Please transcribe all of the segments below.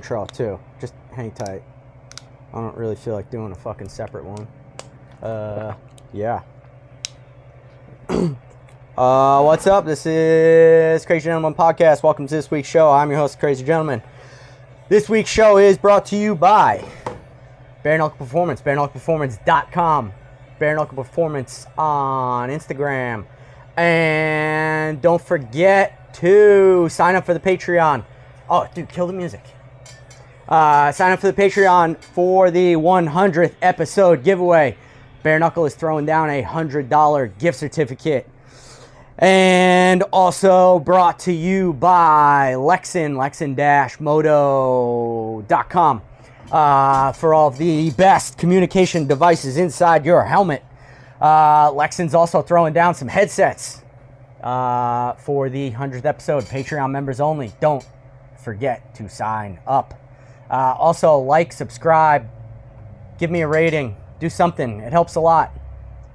Intro too. Just hang tight. I don't really feel like doing a fucking separate one. Yeah. What's up? This is Crazy Gentleman Podcast. Welcome to this week's show. I'm your host, Crazy Gentleman. This week's show is brought to you by Bare Knuckle Performance, bareknuckleperformance.com, Bare Knuckle Performance on Instagram. And don't forget to sign up for the Patreon. Oh, dude, kill the music. Sign up for the Patreon for the 100th episode giveaway. Bare Knuckle is throwing down a $100 gift certificate. And also brought to you by Lexan-moto.com for all of the best communication devices inside your helmet. Lexan's also throwing down some headsets for the 100th episode. Patreon members only. Don't forget to sign up. Also, like, subscribe, give me a rating, do something. It helps a lot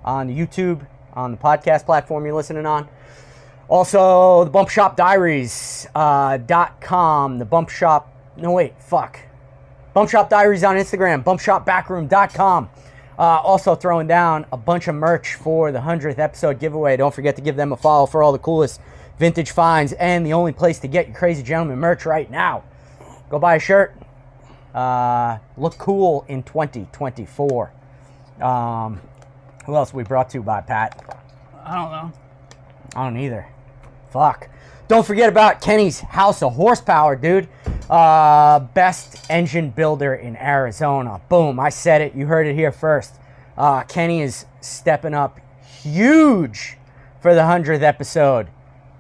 on YouTube, on the podcast platform you're listening on. Also, the bumpshopdiaries.com, Bumpshop Diaries on Instagram, bumpshopbackroom.com. Also throwing down a bunch of merch for the 100th episode giveaway. Don't forget to give them a follow for all the coolest vintage finds and the only place to get your Crazy Gentleman merch right now. Go buy a shirt. Look cool in 2024. Who else we brought to by, Pat? I don't know. I don't either. Fuck. Don't forget about Kenny's House of Horsepower, dude. Best engine builder in Arizona. Boom, I said it. You heard it here first. Kenny is stepping up huge for the 100th episode.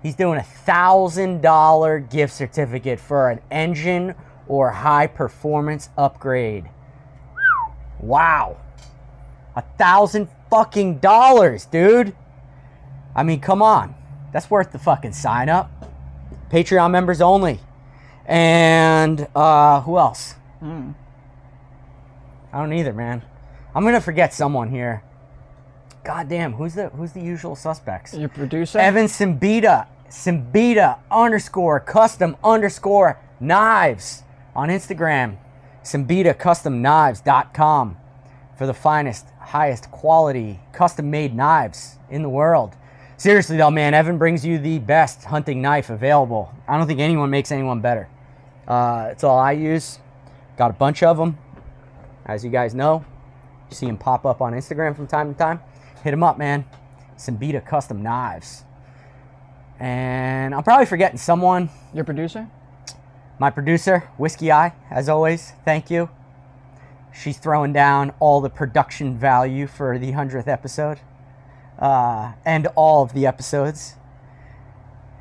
He's doing a $1,000 gift certificate for an engine or high performance upgrade. Wow. $1,000 fucking dollars, dude. I mean, come on. That's worth the fucking sign up. Patreon members only. And who else? I don't either, man. I'm gonna forget someone here. God damn, who's the usual suspects? Your producer? Evan Simbita _custom_ knives on Instagram. SimbitaCustomKnives.com for the finest, highest quality custom made knives in the world. Seriously though, man, Evan brings you the best hunting knife available. I don't think anyone makes anyone better. It's all I use. Got a bunch of them. As you guys know, you see them pop up on Instagram from time to time. Hit them up, man. Simbita Custom Knives. And I'm probably forgetting someone. Your producer? My producer, Whiskey Eye, as always. Thank you. She's throwing down all the production value for the 100th episode. And all of the episodes.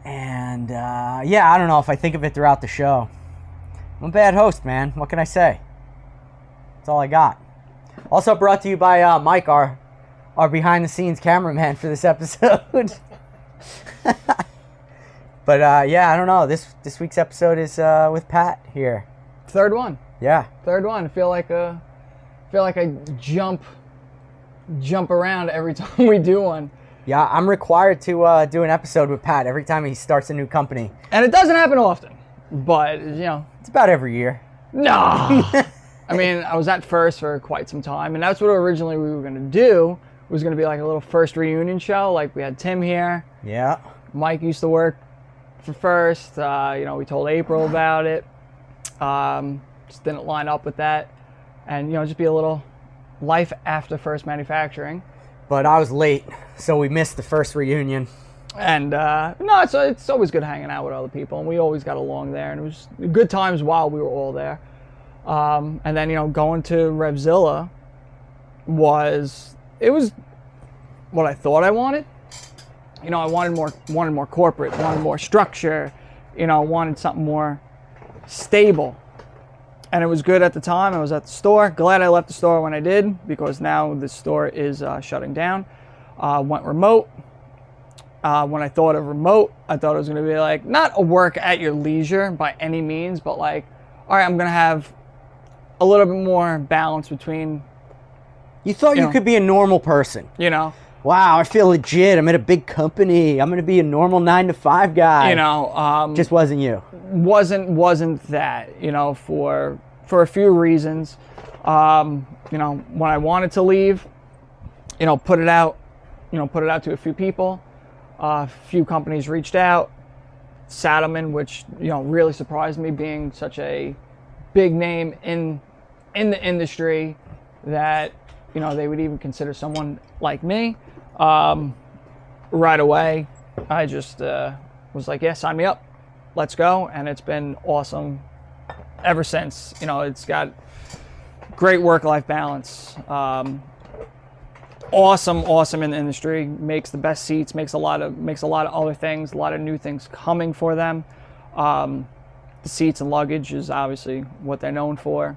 And, yeah, I don't know if I think of it throughout the show. I'm a bad host, man. What can I say? That's all I got. Also brought to you by Mike, our behind-the-scenes cameraman for this episode. But, yeah, I don't know. This week's episode is with Pat here. Third one. Yeah. Third one. I feel like I jump around every time we do one. Yeah, I'm required to do an episode with Pat every time he starts a new company. And it doesn't happen often. But, you know. It's about every year. No. I mean, I was at First for quite some time, and that's what originally we were going to do. It was going to be like a little First reunion show. Like, we had Tim here. Yeah. Mike used to work for First. You know, we told April about it. Just didn't line up with that. And, you know, just be a little life after First Manufacturing. But I was late, so we missed the first reunion. And, no, it's always good hanging out with other people, and we always got along there, and it was good times while we were all there. And then, you know, going to Revzilla was what I thought I wanted. You know, I wanted more corporate, wanted more structure, you know, wanted something more stable. And it was good at the time. I was at the store. Glad I left the store when I did, because now the store is shutting down. Went remote. When I thought of remote, I thought it was going to be like, not a work at your leisure by any means, but like, all right, I'm going to have a little bit more balance between... You thought you could be a normal person. You know, Wow, I feel legit. I'm at a big company. I'm gonna be a normal 9-to-5 guy. You know, just wasn't you. Wasn't that, you know, for a few reasons. You know, when I wanted to leave, you know, put it out to a few people. A few companies reached out. Saddlemen, which, you know, really surprised me, being such a big name in the industry, that, you know, they would even consider someone like me. Right away, I just was like, yeah, sign me up, let's go. And it's been awesome ever since. You know, it's got great work-life balance. Awesome in the industry. Makes the best seats. Makes a lot of other things. A lot of new things coming for them. The seats and luggage is obviously what they're known for.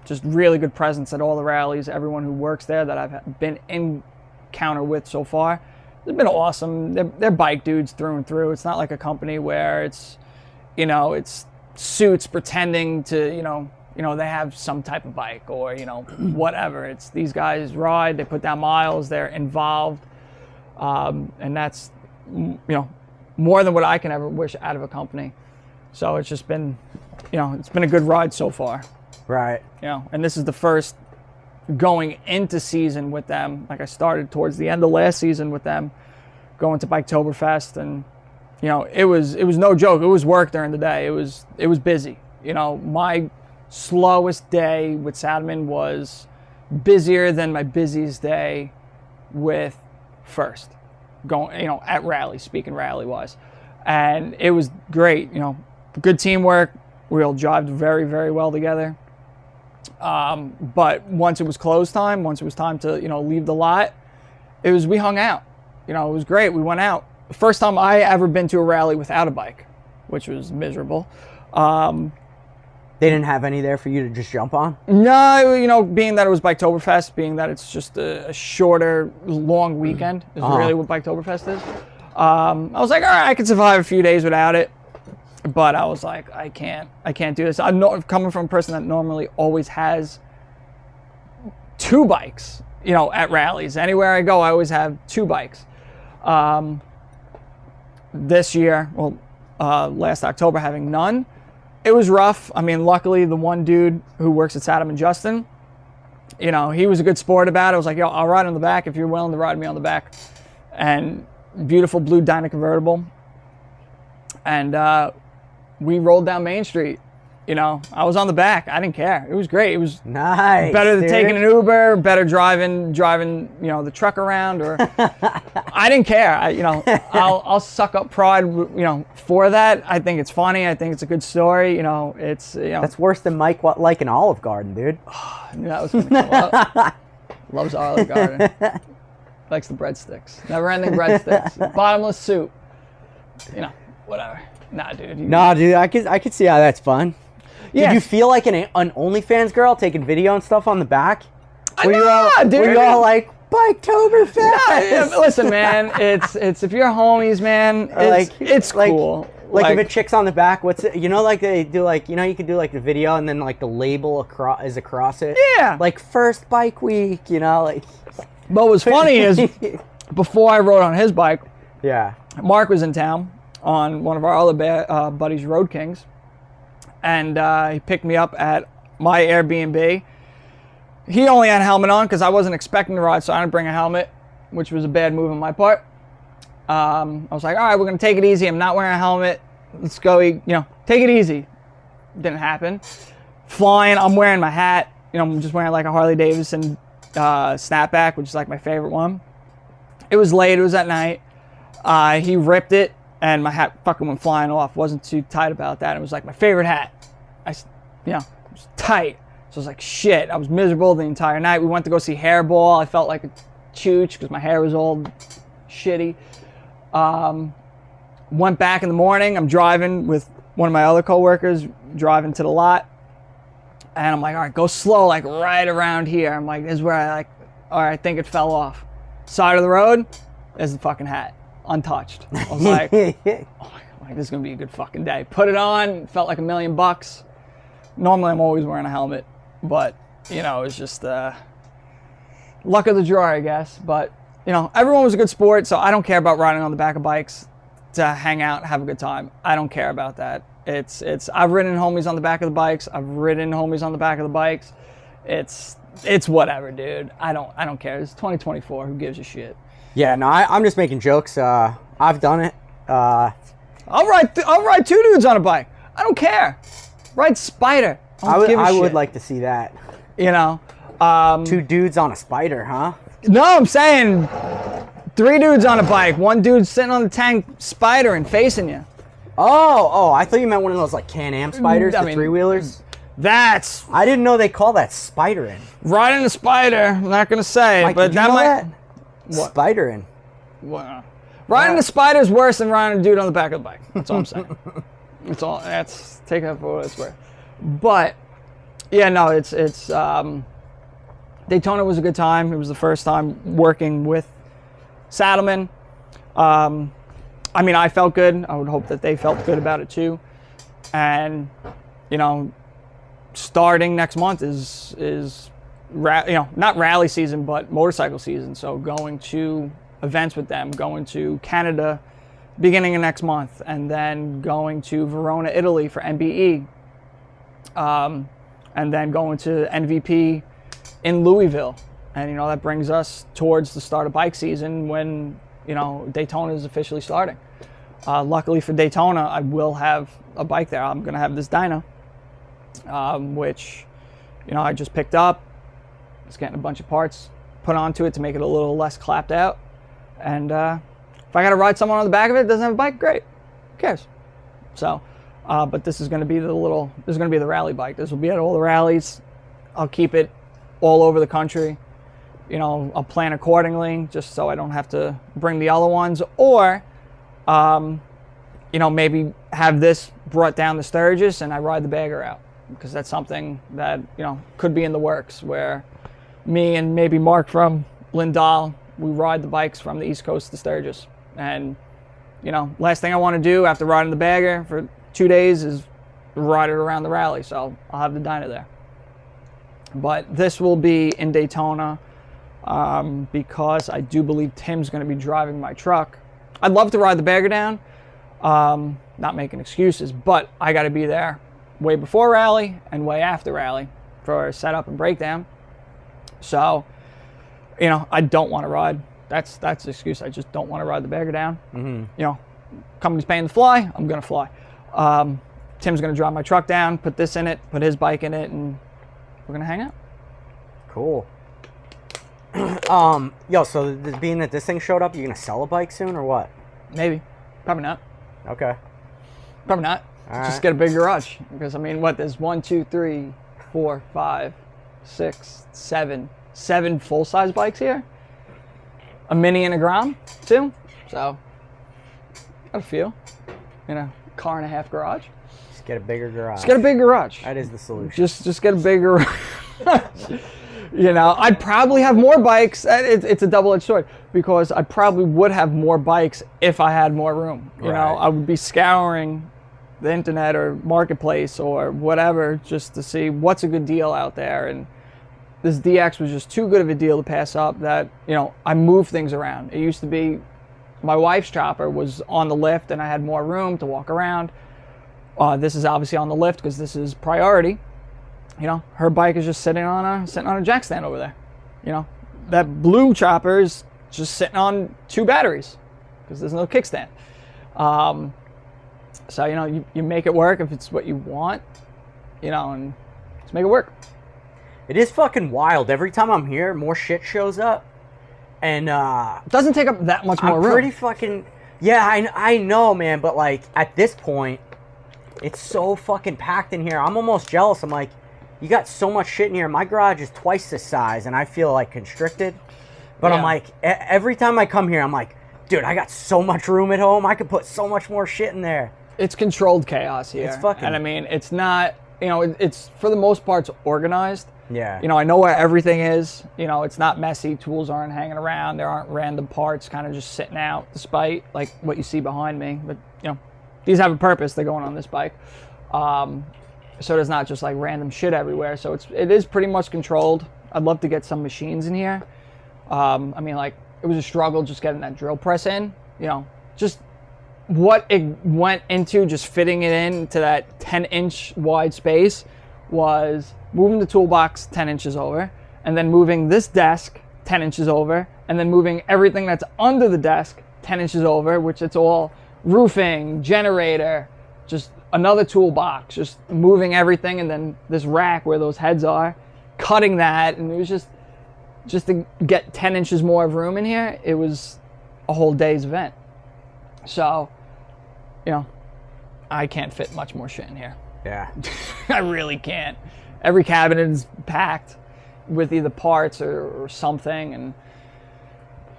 Just really good presence at all the rallies. Everyone who works there that I've been in encounter with so far, they've been awesome. They're bike dudes through and through. It's not like a company where it's, you know, it's suits pretending to, you know, they have some type of bike or, you know, whatever. It's these guys ride, they put down miles, they're involved. And that's, you know, more than what I can ever wish out of a company. So it's just been, you know, it's been a good ride so far. Right. You know, and this is the first going into season with them. Like, I started towards the end of last season with them, going to Biketoberfest, and, you know, it was no joke. It was work during the day. It was busy. You know, my slowest day with Saddlemen was busier than my busiest day with First, going, you know, at rally, speaking rally wise. And it was great. You know, good teamwork. We all jived very, very well together. But once it was close time, once it was time to, you know, leave the lot, we hung out. You know, it was great. We went out. First time I ever been to a rally without a bike, which was miserable. They didn't have any there for you to just jump on? No, you know, being that it was Biketoberfest, being that it's just a shorter, long weekend is really what Biketoberfest is. I was like, all right, I could survive a few days without it. But I was like, I can't do this. I'm coming from a person that normally always has 2 bikes, you know, at rallies. Anywhere I go, I always have 2 bikes. This year, well, last October, having none, it was rough. I mean, luckily, the one dude who works at Saddlemen, Justin, you know, he was a good sport about it. I was like, yo, I'll ride on the back if you're willing to ride me on the back. And beautiful blue Dyna convertible. And we rolled down Main Street. You know, I was on the back. I didn't care. It was great. It was nice. Better than taking an Uber, better driving, you know, the truck around, or I didn't care. You know, I'll suck up pride, you know, for that. I think it's funny. I think it's a good story. You know, it's, you know. That's worse than Mike like an Olive Garden, dude. I knew that was going to come up. Loves Olive Garden. Likes the breadsticks. Never ending breadsticks. Bottomless soup. You know, whatever. Nah, dude. Nah, dude, I could see how that's fun. Yeah. Did you feel like an OnlyFans girl taking video and stuff on the back? Were you all like, Biketoberfest? Yeah, listen, man, it's if you're homies, man, it's cool. Like if a chick's on the back, what's it? You know, like they do, like, you know, you could do like the video and then like the label across it. Yeah. Like first bike week, you know, like. But what's funny is, before I rode on his bike, yeah, Mark Mark was in town on one of our other buddies, Road Kings. And he picked me up at my Airbnb. He only had a helmet on because I wasn't expecting to ride, so I didn't bring a helmet, which was a bad move on my part. I was like, all right, we're going to take it easy. I'm not wearing a helmet. Let's go, you know, take it easy. Didn't happen. Flying, I'm wearing my hat. You know, I'm just wearing like a Harley Davidson snapback, which is like my favorite one. It was late. It was at night. He ripped it, and my hat fucking went flying off. Wasn't too tight about that. It was like my favorite hat. You know, it was tight. So I was like, shit. I was miserable the entire night. We went to go see Hairball. I felt like a chooch because my hair was all shitty. Went back in the morning. I'm driving with one of my other coworkers, driving to the lot. And I'm like, all right, go slow, like right around here. I'm like, this is where all right, I think it fell off. Side of the road, there's the fucking hat, untouched. I was like, oh my God, this is gonna be a good fucking day. Put it on, felt like $1,000,000. Normally I'm always wearing a helmet, but you know, it's just, luck of the draw, I guess. But, you know, everyone was a good sport, so I don't care about riding on the back of bikes to hang out, have a good time. I don't care about that. I've ridden homies on the back of the bikes. I've ridden homies on the back of the bikes. It's whatever, dude. I don't care. It's 2024. Who gives a shit? Yeah, no, I'm just making jokes. I've done it. I'll ride 2 dudes on a bike. I don't care. Ride Spider. I would like to see that. You know, 2 dudes on a Spider, huh? No, I'm saying 3 dudes on a bike. 1 dude sitting on the tank Spider and facing you. Oh, I thought you meant one of those like Can-Am Spiders, the 3-wheelers. I didn't know they call that Spidering. Riding a Spider, I'm not gonna say, Mike, but did you know that? What? Spidering. Well, riding a Spider is worse than riding a dude on the back of the bike. That's all I'm saying. That's take that for what it's worth. But yeah, no, it's Daytona was a good time. It was the first time working with Saddlemen. I mean, I felt good. I would hope that they felt good about it too. And you know, starting next month is not rally season, but motorcycle season. So going to events with them, going to Canada beginning of next month, and then going to Verona, Italy for MBE, and then going to NVP in Louisville. And you know, that brings us towards the start of bike season when, you know, Daytona is officially starting. Luckily for Daytona, I will have a bike there. I'm gonna have this dyno, which, you know, I just picked up. It's getting a bunch of parts put onto it to make it a little less clapped out. And if I got to ride someone on the back of it that doesn't have a bike, great. Who cares? So, but this is going to be the rally bike. This will be at all the rallies. I'll keep it all over the country. You know, I'll plan accordingly just so I don't have to bring the other ones. Or, you know, maybe have this brought down to Sturgis and I ride the bagger out. Because that's something that, you know, could be in the works, where me and maybe Mark from Lindahl, we ride the bikes from the East Coast to Sturgis. And, you know, last thing I want to do after riding the bagger for 2 days is ride it around the rally. So I'll have the dyno there. But this will be in Daytona because I do believe Tim's going to be driving my truck. I'd love to ride the bagger down, not making excuses, but I got to be there way before rally and way after rally for setup and breakdown. So, you know, I don't want to ride. That's the excuse. I just don't want to ride the bagger down. Mm-hmm. You know, company's paying to fly. I'm going to fly. Tim's going to drive my truck down, put this in it, put his bike in it, and we're going to hang out. Cool. Yo, so being that this thing showed up, you going to sell a bike soon or what? Maybe. Probably not. Okay. Probably not. All just right. get a big garage. Because, I mean, what? There's 1, 2, 3, 4, 5, 6, 7 full-size bikes here. A Mini and a Grom, too. So, got a few. In a car and a half garage. Just get a bigger garage. Just get a big garage. That is the solution. Just get a bigger garage. You know, I'd probably have more bikes. It's a double-edged sword, because I probably would have more bikes if I had more room. You know, I would be scouring the internet or marketplace or whatever just to see what's a good deal out there. And this DX was just too good of a deal to pass up that, you know, I moved things around. It used to be my wife's chopper was on the lift and I had more room to walk around. This is obviously on the lift because this is priority. You know, her bike is just sitting on a jack stand over there. You know, that blue chopper is just sitting on 2 batteries because there's no kickstand. So, you know, you make it work if it's what you want, you know, and just make it work. It is fucking wild. Every time I'm here, more shit shows up. And it doesn't take up that much more I'm room. pretty fucking... Yeah, I know, man. But, like, at this point, it's so fucking packed in here. I'm almost jealous. I'm like, you got so much shit in here. My garage is twice this size, and I feel, like, constricted. But Yeah. I'm like, every time I come here, I'm like, dude, I got so much room at home. I could put so much more shit in there. It's controlled chaos here. It's fucking... And, I mean, it's not... You know, it's for the most part, it's organized. Yeah. You know, I know where everything is. You know, it's not messy. Tools aren't hanging around. There aren't random parts kind of just sitting out, despite like what you see behind me. But, you know, these have a purpose. They're going on this bike. So there's not just like random shit everywhere. So it is pretty much controlled. I'd love to get some machines in here. I mean, like, it was a struggle just getting that drill press in, you know, just what it went into, just fitting it into that 10-inch wide space was moving the toolbox 10 inches over, and then moving this desk 10 inches over, and then moving everything that's under the desk 10 inches over, which it's all roofing, generator, just another toolbox, just moving everything, and then this rack where those heads are, cutting that, and it was just to get 10 inches more of room in here, it was a whole day's event. So, you know, I can't fit much more shit in here. Yeah. I really can't. Every cabinet is packed with either parts or something, and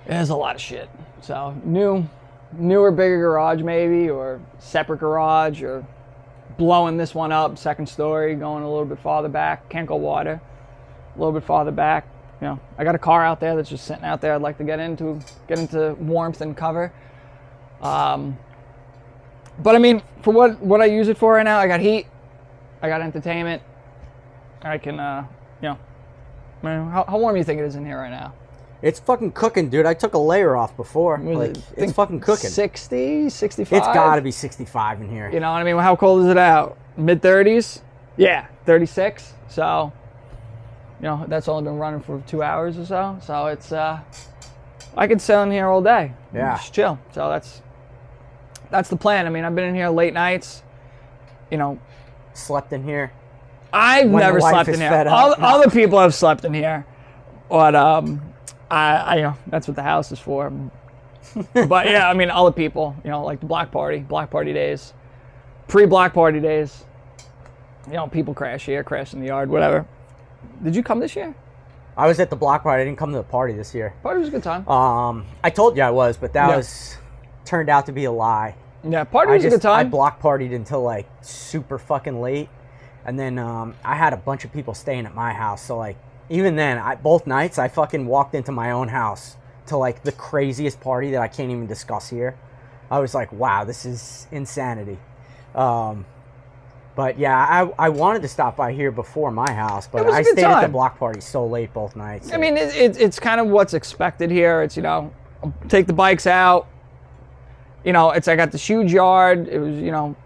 there's a lot of shit. So, newer, bigger garage maybe, or separate garage, or blowing this one up, second story, going a little bit farther back. Can't go water. A little bit farther back. You know, I got a car out there that's just sitting out there. I'd like to get into warmth and cover. But I mean, for what I use it for right now, I got heat, I got entertainment. I can, you know, man, how warm do you think it is in here right now? It's fucking cooking, dude. I took a layer off before. Like, it's fucking cooking. 60, 65? It's gotta be 65 in here. You know what I mean? How cold is it out? Mid-30s? Yeah, 36. So, you know, that's only been running for 2 hours or so. So it's, I could sit in here all day. Yeah. Just chill. So that's the plan. I mean, I've been in here late nights, you know. Slept in here. I've never slept in here. Other people have slept in here. But, I you know, that's what the house is for. But yeah, I mean, other people, you know, like the block party days, pre-block party days, you know, people crash here, crash in the yard, whatever. Did you come this year? I was at the block party. I didn't come to the party this year. Party was a good time. I told you I was, but that was turned out to be a lie. Yeah, party was a good time. I block partied until like super fucking late, and then I had a bunch of people staying at my house. So like, even then, both nights I fucking walked into my own house to like the craziest party that I can't even discuss here. I was like, wow, this is insanity. But yeah, I wanted to stop by here before my house, but I stayed at the block party so late both nights. I mean, it's kind of what's expected here. It's, you know, take the bikes out. You know, I got this huge yard. It was, you know,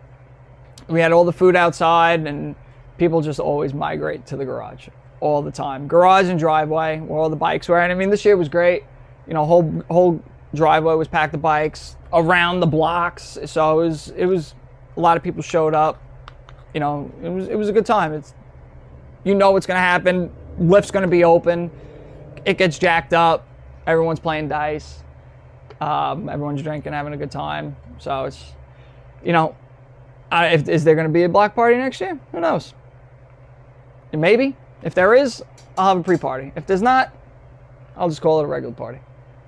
we had all the food outside, and people just always migrate to the garage all the time. Garage and driveway where all the bikes were. And I mean, this year was great. You know, whole driveway was packed with bikes around the blocks. So it was a lot of people showed up. You know, it was a good time. It's, you know what's going to happen. Lift's going to be open. It gets jacked up. Everyone's playing dice. Everyone's drinking, having a good time. So it's, you know, is there going to be a block party next year? Who knows? Maybe. If there is, I'll have a pre-party. If there's not, I'll just call it a regular party.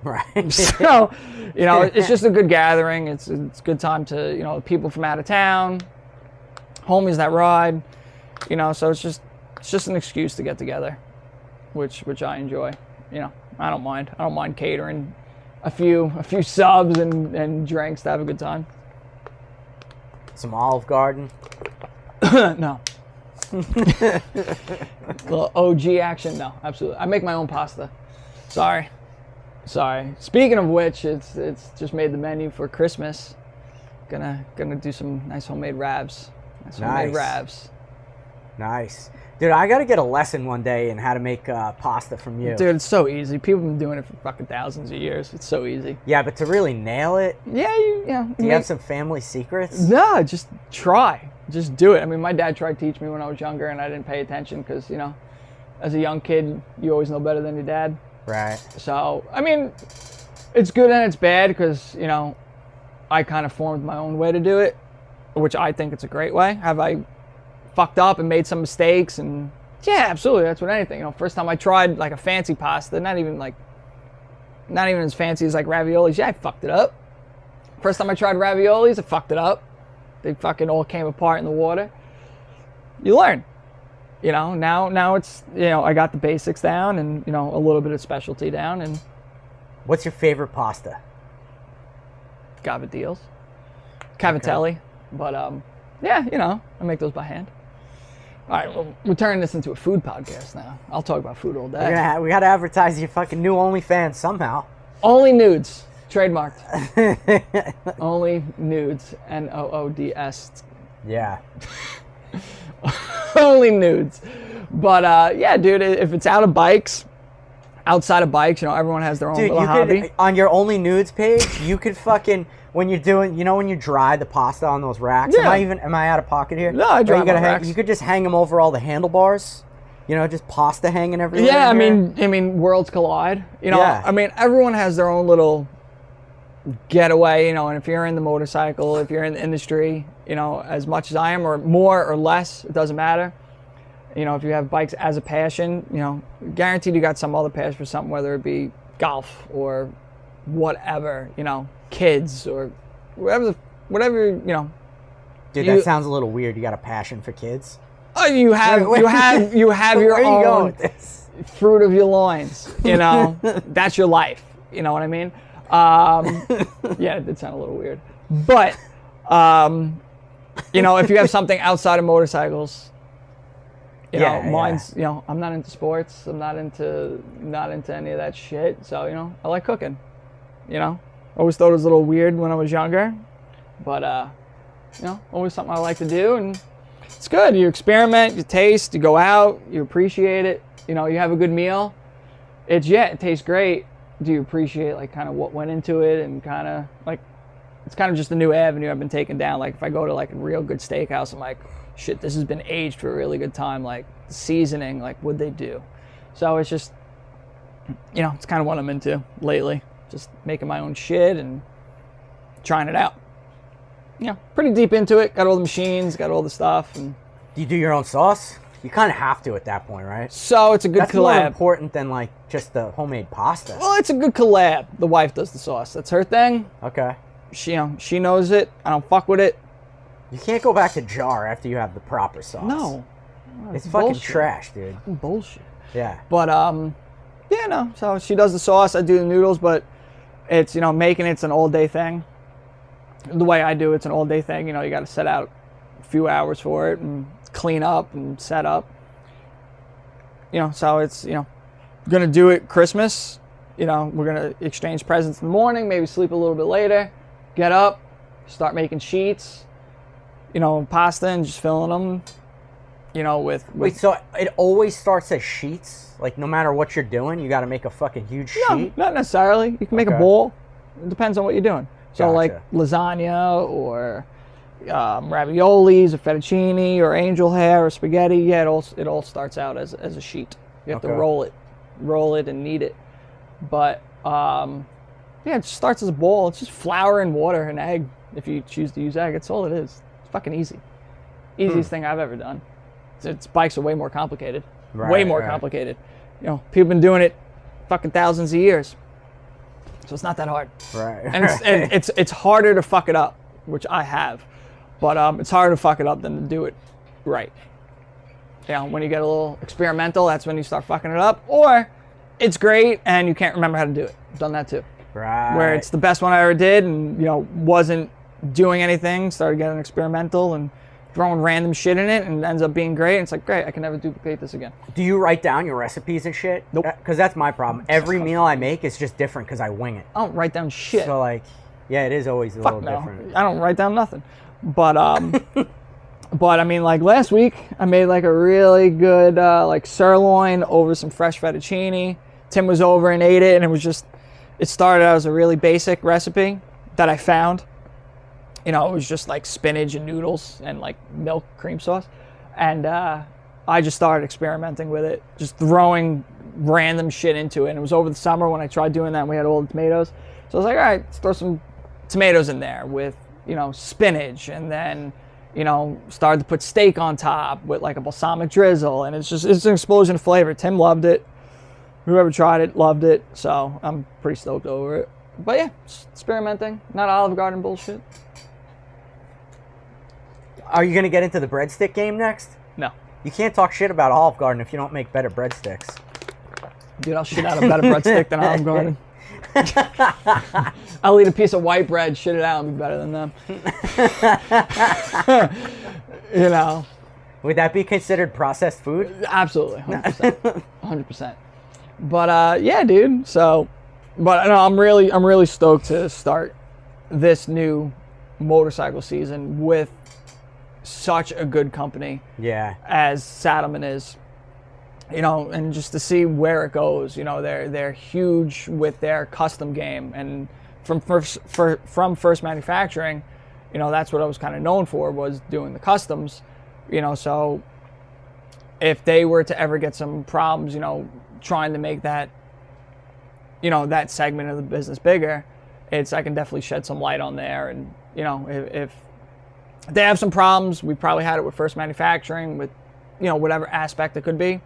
Right. So, you know, it's just a good gathering. It's a good time to, you know, people from out of town, homies that ride, you know, so it's just an excuse to get together, which I enjoy. You know, I don't mind catering a few subs and drinks to have a good time. Some Olive Garden. No. Little OG action? No, absolutely. I make my own pasta. Sorry. Speaking of which, it's just made the menu for Christmas. Gonna do some nice homemade ravs. Nice. Dude, I gotta get a lesson one day in how to make pasta from you. Dude, it's so easy. People have been doing it for fucking thousands of years. It's so easy. Yeah, but to really nail it. Yeah, Do you have some family secrets? No, just try. Just do it. I mean, my dad tried to teach me when I was younger, and I didn't pay attention because, you know, as a young kid, you always know better than your dad. Right. So, I mean, it's good and it's bad because, you know, I kind of formed my own way to do it, which I think it's a great way. Have I fucked up and made some mistakes? And yeah, absolutely. That's what anything. You know, first time I tried like a fancy pasta, not even as fancy as like raviolis. Yeah, I fucked it up. First time I tried raviolis, I fucked it up. They fucking all came apart in the water. You learn. You know, now it's, you know, I got the basics down and, you know, a little bit of specialty down. And what's your favorite pasta? Cavatelli. Okay. But yeah, you know, I make those by hand. All right, well, we're turning this into a food podcast now. I'll talk about food all day. We gotta advertise your fucking new OnlyFans somehow. Only nudes. Trademarked. Only nudes. Noods. Yeah. Only nudes. But yeah, dude, if it's outside of bikes, everyone has their own little hobby. On your Only Nudes page, you could fucking, when you're doing, when you dry the pasta on those racks. Yeah. Am I out of pocket here? No, I dry my racks. You could just hang them over all the handlebars. Just pasta hanging everywhere. Yeah, I mean, worlds collide. Yeah. I mean, everyone has their own little getaway, and if you're in the motorcycle, if you're in the industry, as much as I am, or more or less, it doesn't matter. If you have bikes as a passion, guaranteed you got some other passion for something, whether it be golf or whatever, kids or whatever, Dude, that sounds a little weird. You got a passion for kids? Oh, you have your own fruit of your loins. That's your life. You know what I mean? Yeah, it did sound a little weird, but if you have something outside of motorcycals, mine's I'm not into sports. I'm not into any of that shit. So I like cooking. Always thought it was a little weird when I was younger, but always something I like to do, and it's good. You experiment, you taste, you go out, you appreciate it. You have a good meal. It tastes great. Do you appreciate kind of what went into it, and kind of it's kind of just a new avenue I've been taking down. Like if I go to a real good steakhouse, I'm like, shit, this has been aged for a really good time. Like the seasoning, what'd they do? So it's just, it's kind of what I'm into lately. Just making my own shit and trying it out. Pretty deep into it. Got all the machines, got all the stuff. And do you do your own sauce? You kind of have to at that point, right? So it's a good That's collab. More important than just the homemade pasta. Well, it's a good collab. The wife does the sauce. That's her thing. Okay. She knows it. I don't fuck with it. You can't go back to jar after you have the proper sauce. No. It's fucking trash, dude. Bullshit. Yeah. But so she does the sauce, I do the noodles, but it's making it's an all day thing. The way I do it's an all day thing. You got to set out a few hours for it and clean up and set up. So it's gonna do it Christmas. We're gonna exchange presents in the morning, maybe sleep a little bit later, get up, start making sheets, pasta, and just filling them, with Wait, so it always starts as sheets? No matter what you're doing, you got to make a fucking huge sheet? Not necessarily. You can make a bowl. It depends on what you're doing. So Gotcha. Lasagna or raviolis or fettuccine or angel hair or spaghetti. Yeah, it all starts out as a sheet. You have to roll it and knead it. But it just starts as a bowl. It's just flour and water and egg. If you choose to use egg, that's all it is. It's fucking easy. Easiest thing I've ever done. Its bikes are way more complicated. Way more complicated. People have been doing it fucking thousands of years. So it's not that hard. Right. And it's harder to fuck it up, which I have. But it's harder to fuck it up than to do it right. When you get a little experimental, that's when you start fucking it up. Or it's great and you can't remember how to do it. I've done that too. Right. Where it's the best one I ever did and, wasn't doing anything, started getting experimental and throwing random shit in it and ends up being great. And it's like, great, I can never duplicate this again. Do you write down your recipes and shit? Nope. Because that's my problem. Every meal I make is just different because I wing it. I don't write down shit. So it is always a little different. I don't write down nothing. But but I mean, last week I made a really good sirloin over some fresh fettuccine. Tim was over and ate it, and it started out as a really basic recipe that I found. It was just spinach and noodles and milk cream sauce. And I just started experimenting with it, just throwing random shit into it. And it was over the summer when I tried doing that and we had all the tomatoes. So I was like, all right, let's throw some tomatoes in there with, spinach. And then, started to put steak on top with a balsamic drizzle. And it's an explosion of flavor. Tim loved it. Whoever tried it loved it. So I'm pretty stoked over it. But yeah, just experimenting. Not Olive Garden bullshit. Are you going to get into the breadstick game next? No. You can't talk shit about Olive Garden if you don't make better breadsticks. Dude, I'll shit out a better breadstick than Olive Garden. I'll eat a piece of white bread, shit it out, and be better than them. Would that be considered processed food? Absolutely, 100%, 100%. But yeah, dude. So, but no, I'm really stoked to start this new motorcycle season with such a good company. Yeah. As Saddlemen is. You know, and just to see where it goes. You know, they're huge with their custom game, and from first manufacturing, you know, that's what I was kind of known for, was doing the customs. You know, so if they were to ever get some problems, you know, trying to make that, you know, that segment of the business bigger, I can definitely shed some light on there. And you know, if they have some problems, we probably had it with first manufacturing, with, you know, whatever aspect it could be.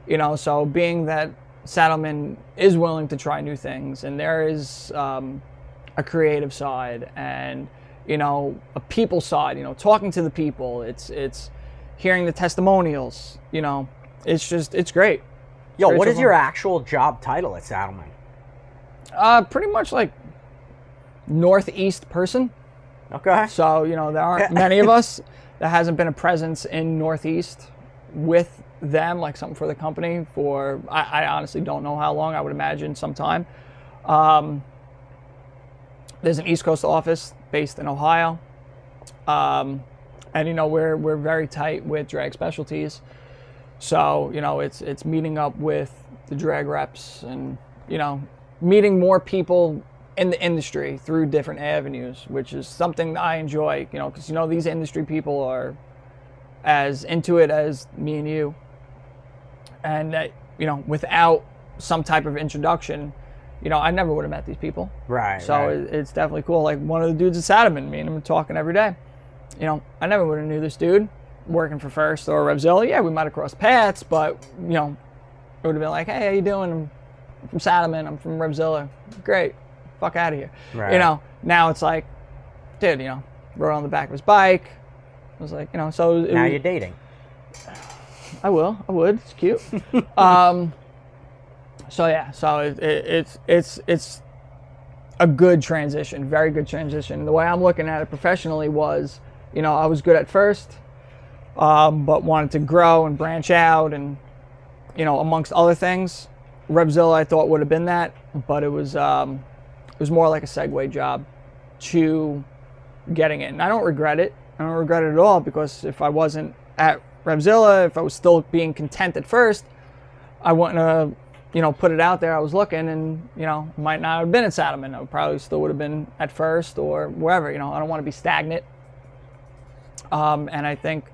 You know, so being that Saddlemen is willing to try new things, and there is a creative side, and, you know, a people side, you know, talking to the people, it's hearing the testimonials, you know, it's great. Yo, what is your actual job title at Saddlemen? Pretty much like Northeast person. Okay. So, you know, there aren't many of us. There hasn't been a presence in Northeast with them, like something for the company, for I honestly don't know how long. I would imagine some time. There's an East Coast office based in Ohio, and you know, we're very tight with drag specialties, so you know, it's meeting up with the drag reps, and you know, meeting more people in the industry through different avenues, which is something that I enjoy, you know, because you know, these industry people are as into it as me and you. And, you know, without some type of introduction, you know, I never would have met these people. Right. So right. It's definitely cool. Like one of the dudes at Saddlemen, me and him are talking every day. You know, I never would have knew this dude working for First or Revzilla. Yeah, we might have crossed paths, but, you know, it would have been like, hey, how you doing? I'm from Saddlemen. I'm from Revzilla. Great. Fuck out of here. Right. You know, now it's like, dude, you know, rode on the back of his bike. I was like, you know, so now you're dating. I would. It's cute. So yeah, so it's a good transition, very good transition. The way I'm looking at it professionally was, you know, I was good at First, but wanted to grow and branch out, and you know, amongst other things, Revzilla I thought would have been that, but it was more like a segue job to getting it, and I don't regret it. I don't regret it at all, because if I wasn't at Revzilla, if I was still being content at First, I wouldn't have, you know, put it out there. I was looking, and you know, might not have been at Saddlemen. I probably still would have been at First or wherever. You know, I don't want to be stagnant. And I think,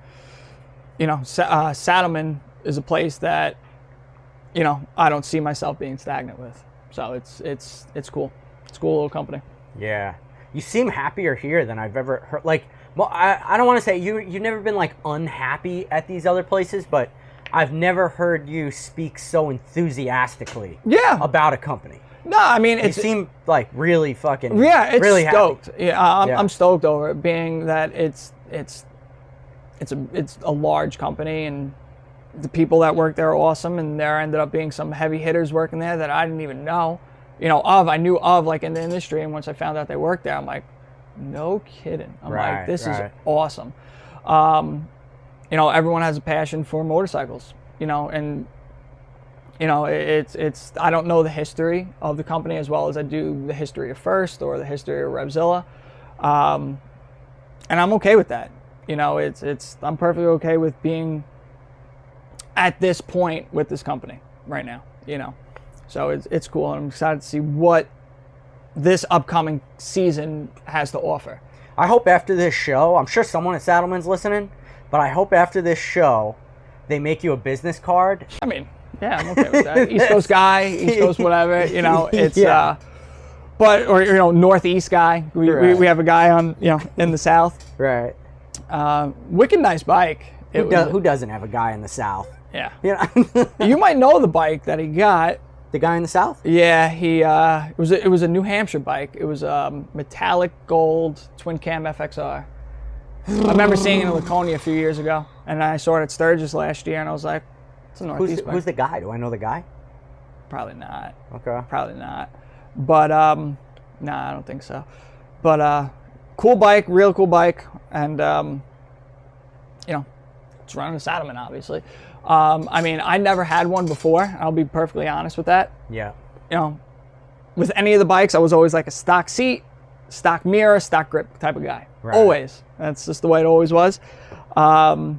you know, Saddlemen is a place that, you know, I don't see myself being stagnant with. So it's cool. It's a cool little company. Yeah, you seem happier here than I've ever heard. Like, well, I don't want to say you've never been like unhappy at these other places, but I've never heard you speak so enthusiastically about a company. No, I mean, you seem like really fucking it's really stoked. Happy. Yeah, I'm stoked over it, being that it's a large company, and the people that work there are awesome, and there ended up being some heavy hitters working there that I didn't even know, you know, I knew of like in the industry, and once I found out they worked there, I'm like, no kidding. I'm like, this is awesome. You know, everyone has a passion for motorcycles, you know, and you know, it's I don't know the history of the company as well as I do the history of First or the history of Revzilla, and I'm okay with that. You know, I'm perfectly okay with being at this point with this company right now. You know, so it's cool, and I'm excited to see what this upcoming season has to offer. I hope after this show, I'm sure someone at Saddlemen's listening, but I hope after this show, they make you a business card. I mean, yeah, I'm okay with that. East Coast guy, East Coast whatever, you know, it's, but, or, you know, Northeast guy. We have a guy on, you know, in the South. Right. Wicked nice bike. Who doesn't have a guy in the South? Yeah. You know? You might know the bike that he got. The guy in the South? Yeah, it was a New Hampshire bike. It was a metallic gold twin cam FXR. I remember seeing it in Laconia a few years ago, and I saw it at Sturgis last year, and I was like, it's a Northeast bike. Who's the guy? Do I know the guy? Probably not. Okay. Probably not. But, nah, I don't think so. But, cool bike, real cool bike, and, you know, it's running a Saddlemen, obviously. I mean, I never had one before. I'll be perfectly honest with that. Yeah. You know, with any of the bikes, I was always like a stock seat, stock mirror, stock grip type of guy. Right. Always. That's just the way it always was. I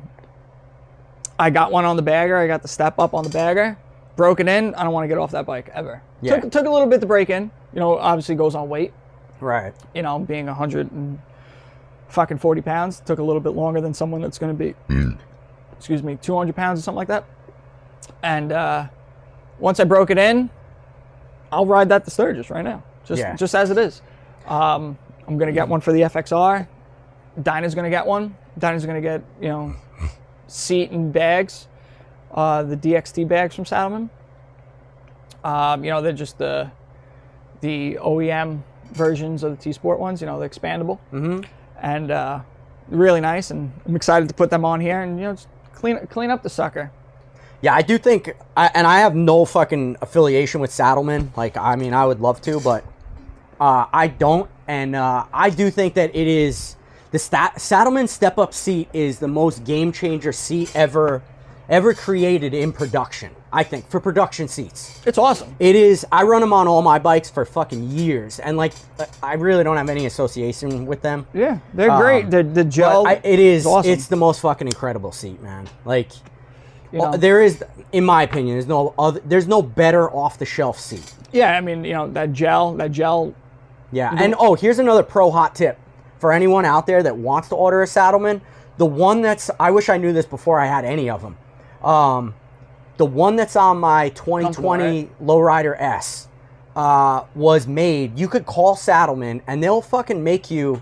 got one on the bagger. I got the step up on the bagger. Broke it in. I don't want to get off that bike ever. Yeah. Took a little bit to break in. You know, obviously goes on weight. Right. You know, being 140 pounds, took a little bit longer than someone that's going to be, excuse me, 200 pounds or something like that. And once I broke it in, I'll ride that to Sturgis right now, just as it is. I'm going to get one for the FXR. Dinah's going to get one. Dinah's going to get, you know, seat and bags, the DXT bags from Saddlemen. You know, they're just the OEM versions of the T-Sport ones, you know, the expandable. Mm-hmm. And really nice, and I'm excited to put them on here and, you know, just clean up the sucker. Yeah, I do think, and I have no fucking affiliation with Saddlemen. Like, I mean, I would love to, but I don't. And I do think that it is, the Saddlemen step-up seat is the most game-changer seat ever created in production, I think, for production seats. It's awesome. It is. I run them on all my bikes for fucking years, and like, I really don't have any association with them. Yeah, they're great. The gel, it is awesome. It's the most fucking incredible seat, man. Like, you know, there is, in my opinion, there's no better off-the-shelf seat. Yeah, I mean, you know, that gel. Yeah, and here's another pro hot tip for anyone out there that wants to order a Saddlemen. The one that's, I wish I knew this before I had any of them. The one that's on my 2020 Lowrider S was made. You could call Saddlemen and they'll fucking make you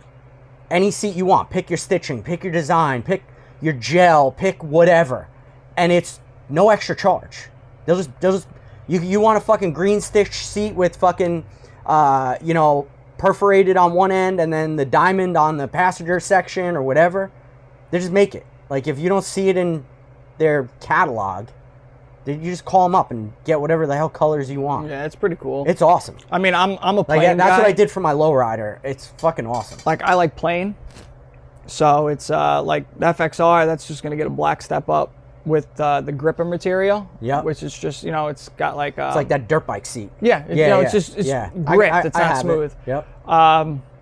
any seat you want. Pick your stitching, pick your design, pick your gel, pick whatever, and it's no extra charge. They'll just you want a fucking green stitch seat with fucking you know, perforated on one end and then the diamond on the passenger section or whatever. They just make it. Like, if you don't see it in their catalog, you just call them up and get whatever the hell colors you want. Yeah, it's pretty cool. It's awesome. I mean, I'm a plain like, that's guy. what I did for my lowrider. It's fucking awesome. Like, I like plain, so it's like the FXR. That's just gonna get a black step up with the gripper material. Yeah. Which is just, you know, it's got like it's like that dirt bike seat. Yeah. You know, it's just gripped. It's not smooth. Yep.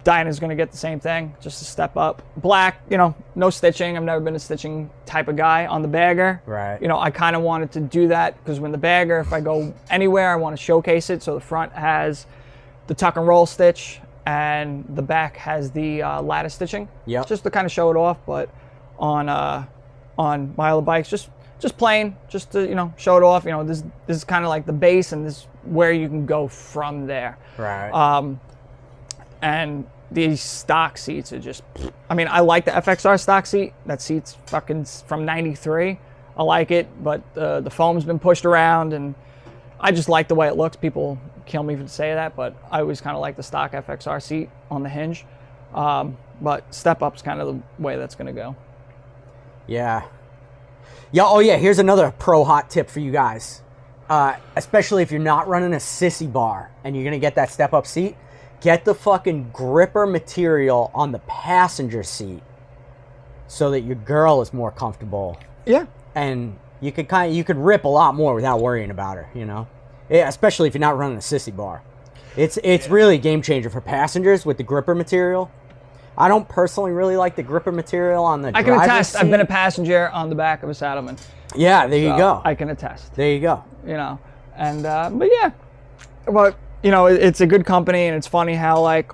Dinah's going to get the same thing, just a step up. Black, you know, no stitching. I've never been a stitching type of guy on the bagger. Right. You know, I kind of wanted to do that because when the bagger, if I go anywhere, I want to showcase it. So the front has the tuck and roll stitch and the back has the lattice stitching. Yeah. Just to kind of show it off, but on my other bikes, just plain, just to, you know, show it off. You know, this is kind of like the base, and this is where you can go from there. Right. And these stock seats are just, I mean, I like the FXR stock seat. That seat's fucking from '93. I like it, but the foam's been pushed around, and I just like the way it looks. People kill me for say that, but I always kind of like the stock FXR seat on the hinge. But step up's kind of the way that's going to go. Yeah. Yeah. Oh yeah. Here's another pro hot tip for you guys, especially if you're not running a sissy bar and you're gonna get that step up seat. Get the fucking gripper material on the passenger seat so that your girl is more comfortable. Yeah. And you could rip a lot more without worrying about her, you know? Yeah, especially if you're not running a sissy bar. It's really a game changer for passengers with the gripper material. I don't personally really like the gripper material on the driver's I can attest. seat. I've been a passenger on the back of a Saddlemen. Yeah, there you go. I can attest. There you go. You know, and but yeah, but you know, it's a good company, and it's funny how, like,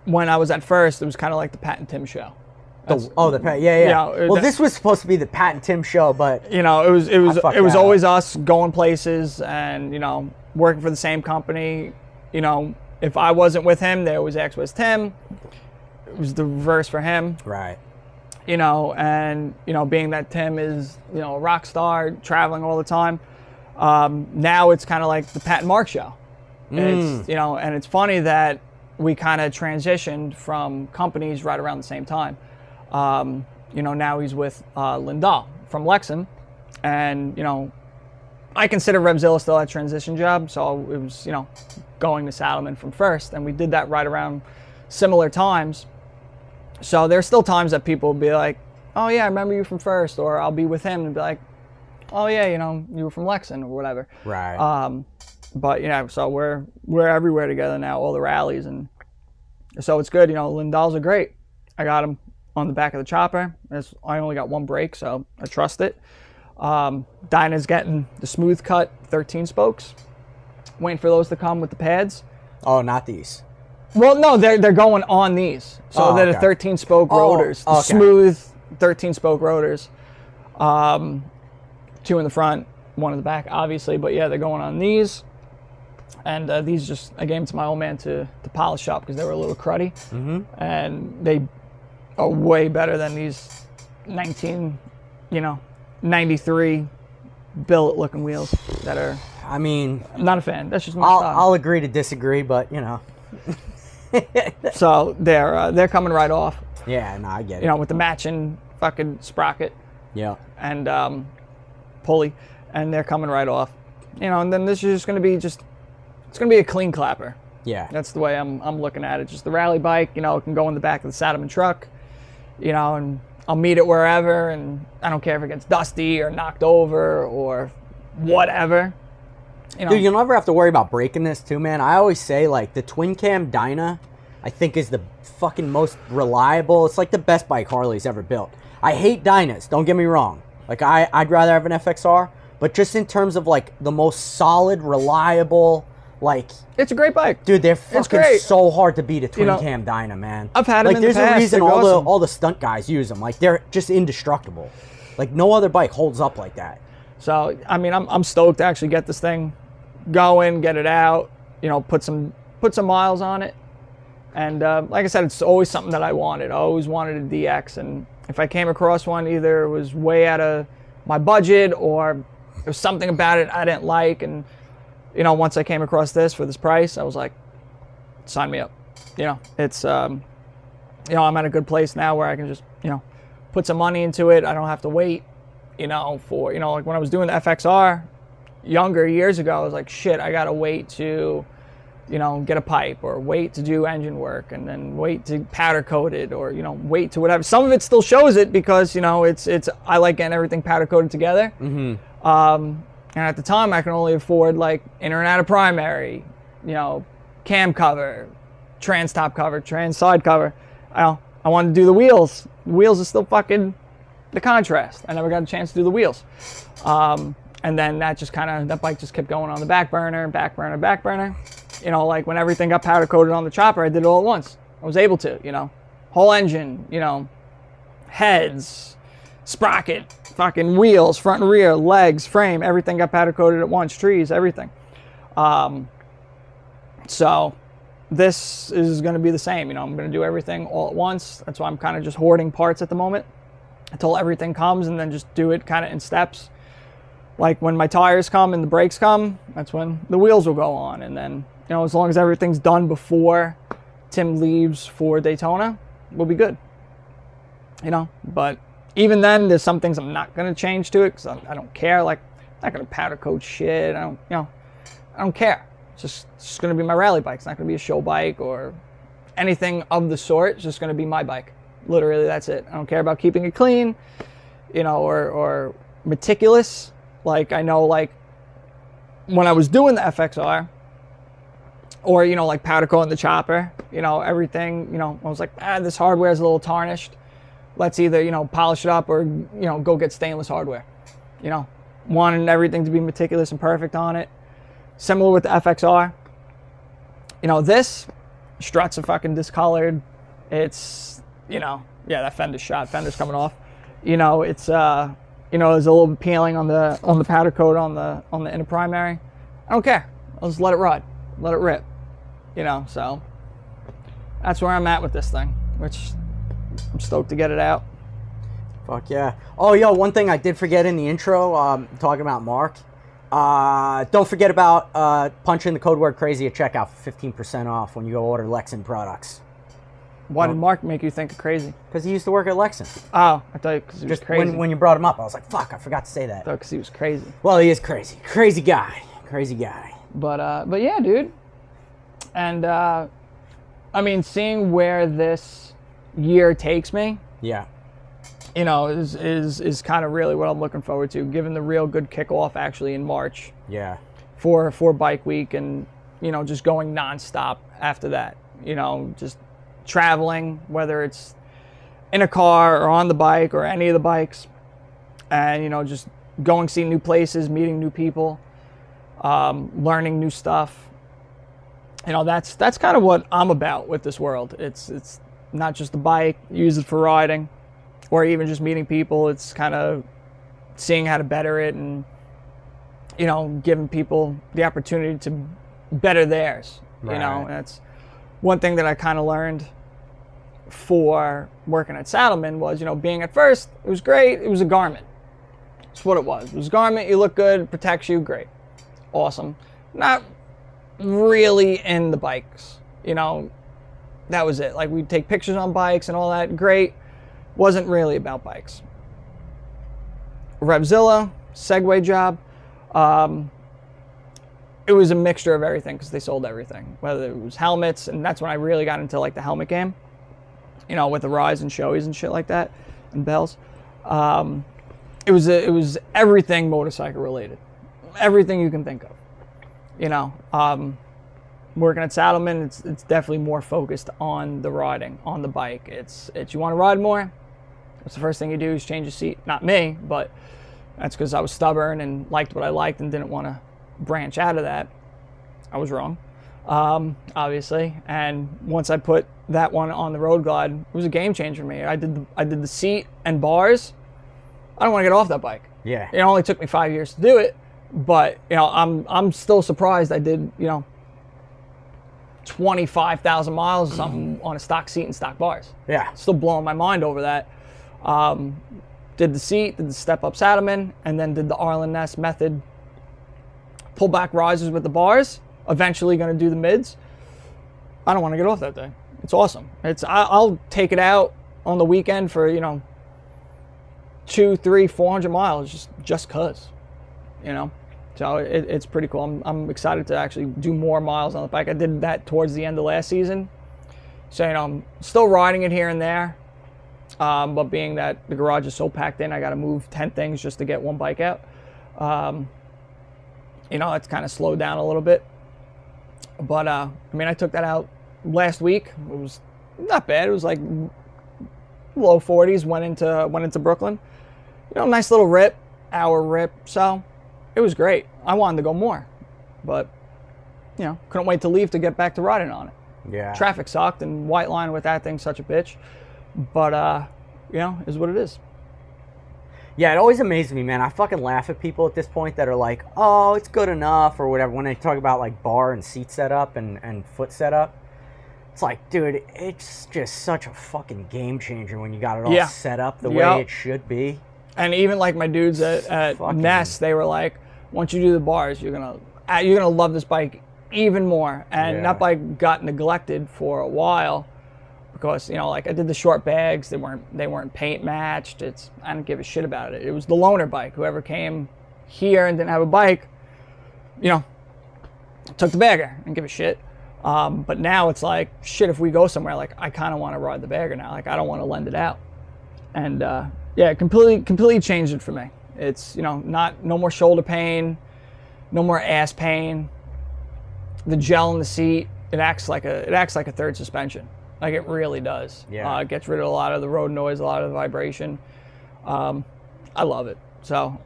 when I was at first, it was kind of like the Pat and Tim show. Yeah. Well, this was supposed to be the Pat and Tim show, but you know, it was always up. us going places and, you know, working for the same company. You know, if I wasn't with him, they always asked, "Where's Tim?" It was the reverse for him. Right. You know, and, you know, being that Tim is, you know, a rock star, traveling all the time, now it's kind of like the Pat and Mark show. It's, you know, and it's funny that we kind of transitioned from companies right around the same time. You know, now he's with Lindahl from Lexan, and, you know, I consider Revzilla still a transition job, so it was, you know, going to Saddlemen from first, and we did that right around similar times. So there's still times that people will be like, oh yeah, I remember you from First, or I'll be with him and be like, oh yeah, you know, you were from Lexington or whatever. Right. But you know, so we're everywhere together now, all the rallies, and so it's good. You know, Lindahl's are great. I got them on the back of the chopper. I only got one brake, so I trust it. Dyna's getting the smooth cut 13 spokes. Waiting for those to come with the pads. Oh, not these. Well, no, they're going on these. So they're the 13 spoke rotors, the smooth 13 spoke rotors. 2 in the front, 1 in the back, obviously. But yeah, they're going on these. And these just, I gave them to my old man to polish up because they were a little cruddy. Mm-hmm. And they are way better than these 93 billet looking wheels that are. I mean, I'm not a fan. That's just my style. I'll agree to disagree, but you know. So they're coming right off. Yeah, no, I get it. You know, with the matching fucking sprocket. Yeah. And pulley, and they're coming right off. You know, and then this is just going to be it's going to be a clean clapper. Yeah. That's the way I'm looking at it. Just the rally bike, you know, it can go in the back of the Saddlemen truck, you know, and I'll meet it wherever, and I don't care if it gets dusty or knocked over or whatever. You know. Dude, you'll never have to worry about breaking this too, man. I always say, like, the twin cam Dyna, I think, is the fucking most reliable. It's like the best bike Harley's ever built. I hate Dynas, don't get me wrong. Like, I'd rather have an FXR, but just in terms of, like, the most solid, reliable, like... It's a great bike. Dude, they're fucking so hard to beat a twin cam Dyna, man. I've had them in the past. Like, there's a reason awesome. all the stunt guys use them. Like, they're just indestructible. Like, no other bike holds up like that. So, I mean, I'm stoked to actually get this thing going, get it out, you know, put some miles on it. And like I said, it's always something that I wanted. I always wanted a DX, and if I came across one, either it was way out of my budget or there was something about it I didn't like. And, you know, once I came across this for this price, I was like, sign me up. You know, it's, you know, I'm at a good place now where I can just, you know, put some money into it. I don't have to wait, you know, for, you know, like when I was doing the FXR younger years ago, I was like, shit, I got to wait to, you know, get a pipe or wait to do engine work and then wait to powder coat it or, you know, wait to whatever. Some of it still shows it because, you know, it's I like getting everything powder coated together. Mm-hmm. And at the time I can only afford like inner and outer primary, you know, cam cover, trans top cover, trans side cover. I wanted to do the wheels. The wheels are still fucking the contrast. I never got a chance to do the wheels. And then that bike just kept going on the back burner. You know, like when everything got powder coated on the chopper, I did it all at once. I was able to, you know, whole engine, you know, heads, sprocket, fucking wheels, front and rear, legs, frame, everything got powder coated at once, trees, everything. So this is going to be the same. You know, I'm going to do everything all at once. That's why I'm kind of just hoarding parts at the moment until everything comes, and then just do it kind of in steps. Like when my tires come and the brakes come, that's when the wheels will go on. And then, you know, as long as everything's done before Tim leaves for Daytona, we'll be good. You know, but even then, there's some things I'm not going to change to it because I don't care. Like, I'm not going to powder coat shit. I don't care. It's just going to be my rally bike. It's not going to be a show bike or anything of the sort. It's just going to be my bike. Literally, that's it. I don't care about keeping it clean, you know, or meticulous. Like, I know, like, when I was doing the FXR, or, you know, like powder coating the chopper, you know, everything, you know, I was like, this hardware is a little tarnished. Let's either, you know, polish it up or, you know, go get stainless hardware. You know, wanting everything to be meticulous and perfect on it. Similar with the FXR. You know, this struts are fucking discolored. It's, you know, yeah, that fender's shot. Fender's coming off. You know, it's, you know, there's a little bit peeling on the powder coat on the inner primary. I don't care. I'll just let it ride, let it rip. You know, so that's where I'm at with this thing, which I'm stoked to get it out. Fuck yeah. Oh, yo, one thing I did forget in the intro, talking about Mark. Don't forget about punching the code word crazy at checkout for 15% off when you go order Lexan products. Why did Mark make you think of crazy? Because he used to work at Lexan. Oh, I thought because he was crazy. When you brought him up, I was like, fuck, I forgot to say that. I thought because he was crazy. Well, he is crazy. Crazy guy. Crazy guy. But yeah, dude. And, I mean, seeing where this year takes me. Yeah. you know, is kind of really what I'm looking forward to, giving the real good kickoff actually in March. Yeah. For Bike Week, and, you know, just going nonstop after that. You know, just traveling, whether it's in a car or on the bike or any of the bikes, and, you know, just going, see new places, meeting new people, learning new stuff. You know, that's kind of what I'm about with this world. It's not just the bike, use it for riding, or even just meeting people. It's kind of seeing how to better it, and, you know, giving people the opportunity to better theirs. Right. You know, that's one thing that I kind of learned for working at Saddlemen was, you know, being at first, it was great. It was a garment. That's what it was. It was a garment. You look good. It protects you. Great. Awesome. Not really in the bikes. You know, that was it. Like, we'd take pictures on bikes and all that. Great. Wasn't really about bikes. Revzilla, Segway job. It was a mixture of everything because they sold everything. Whether it was helmets, and that's when I really got into, like, the helmet game. You know, with the Rise and Shoeies and shit like that, and bells. It was everything motorcycle related, everything you can think of. You know, working at Saddlemen, it's definitely more focused on the riding, on the bike. It's you want to ride more. What's the first thing you do is change your seat. Not me, but that's because I was stubborn and liked what I liked and didn't want to branch out of that. I was wrong, obviously. And once I put that one on the Road Glide, it was a game changer for me. I did the seat and bars. I don't want to get off that bike. Yeah. It only took me 5 years to do it, but, you know, I'm still surprised I did, you know, 25,000 miles or something on a stock seat and stock bars. Yeah. Still blowing my mind over that. Did the seat, did the step-up Saddlemen, and then did the Arlen Ness method pullback risers with the bars. Eventually going to do the mids. I don't want to get off that thing. It's awesome. I'll take it out on the weekend for, you know, 200, 300, 400 miles just cause, you know. So it's pretty cool. I'm excited to actually do more miles on the bike. I did that towards the end of last season. So, you know, I'm still riding it here and there. But being that the garage is so packed in, I got to move 10 things just to get one bike out. You know, it's kind of slowed down a little bit. But, I mean, I took that out last week. It was not bad. It was like low 40s, went into Brooklyn. You know, nice little rip, hour rip. So it was great. I wanted to go more. But, you know, couldn't wait to leave to get back to riding on it. Yeah. Traffic sucked, and white line with that thing, such a bitch. But, you know, is what it is. Yeah, it always amazes me, man. I fucking laugh at people at this point that are like, oh, it's good enough or whatever. When they talk about, like, bar and seat setup and foot setup. It's like, dude, it's just such a fucking game changer when you got it all set up the way it should be. And even, like, my dudes at Ness, they were like, once you do the bars, you're gonna love this bike even more. And that bike got neglected for a while. Because, you know, like, I did the short bags, they weren't paint matched. I didn't give a shit about it. It was the loaner bike. Whoever came here and didn't have a bike, you know, took the bagger and give a shit. But now it's like, shit, if we go somewhere, like, I kind of want to ride the bagger now. Like, I don't want to lend it out. And yeah, it completely changed it for me. It's, you know, no more shoulder pain, no more ass pain. The gel in the seat, it acts like a third suspension. Like, it really does. Yeah. It gets rid of a lot of the road noise, a lot of the vibration. I love it. So,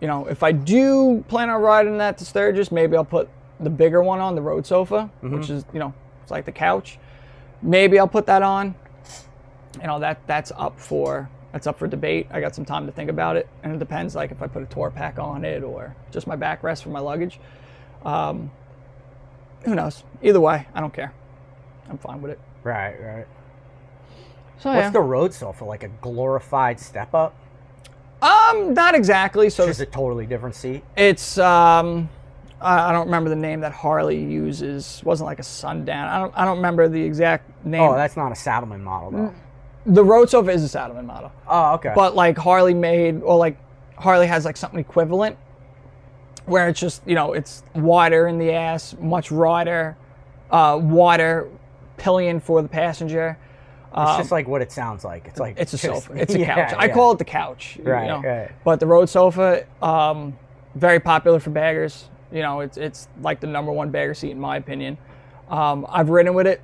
you know, if I do plan on riding that to Sturgis, maybe I'll put the bigger one on, the road sofa, which is, you know, it's like the couch. Maybe I'll put that on. You know, that's up for debate. I got some time to think about it, and it depends, like, if I put a tour pack on it or just my backrest for my luggage. Who knows? Either way, I don't care. I'm fine with it. Right. So what's the road sofa, like a glorified step up? Not exactly. So it's just a totally different seat. It's I don't remember the name that Harley uses. It wasn't like a Sundown. I don't remember the exact name. Oh, that's not a Saddlemen model though. The road sofa is a Saddlemen model. Oh, okay. But like Harley has like something equivalent, where it's just, you know, it's wider in the ass, much wider pillion for the passenger. It's just like what it sounds like. It's like It's a just- sofa. It's a yeah, couch. I yeah. call it the couch. Right, You know? right. But the road sofa, very popular for baggers. You know, it's like the #1 bagger seat in my opinion. I've ridden with it.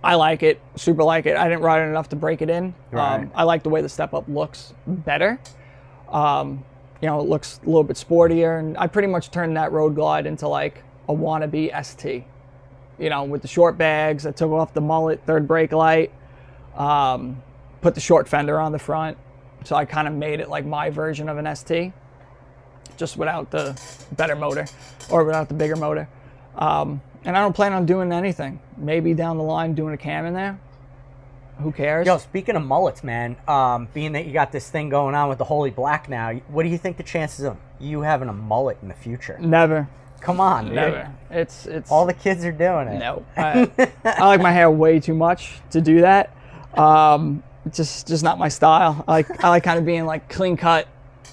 I like it. Super like it. I didn't ride it enough to break it in. Right. I like the way the step up looks better. You know, it looks a little bit sportier, and I pretty much turned that Road Glide into like a wannabe ST. You know, with the short bags, I took off the mullet, third brake light, put the short fender on the front. So I kind of made it like my version of an ST, just without the better motor or without the bigger motor. And I don't plan on doing anything. Maybe down the line doing a cam in there. Who cares? Yo, speaking of mullets, man, being that you got this thing going on with the Holy Black now, what do you think the chances of you having a mullet in the future? Never. Come on, dude. Never. It's All the kids are doing it. no. I like my hair way too much to do that. Just not my style. I like kind of being like clean cut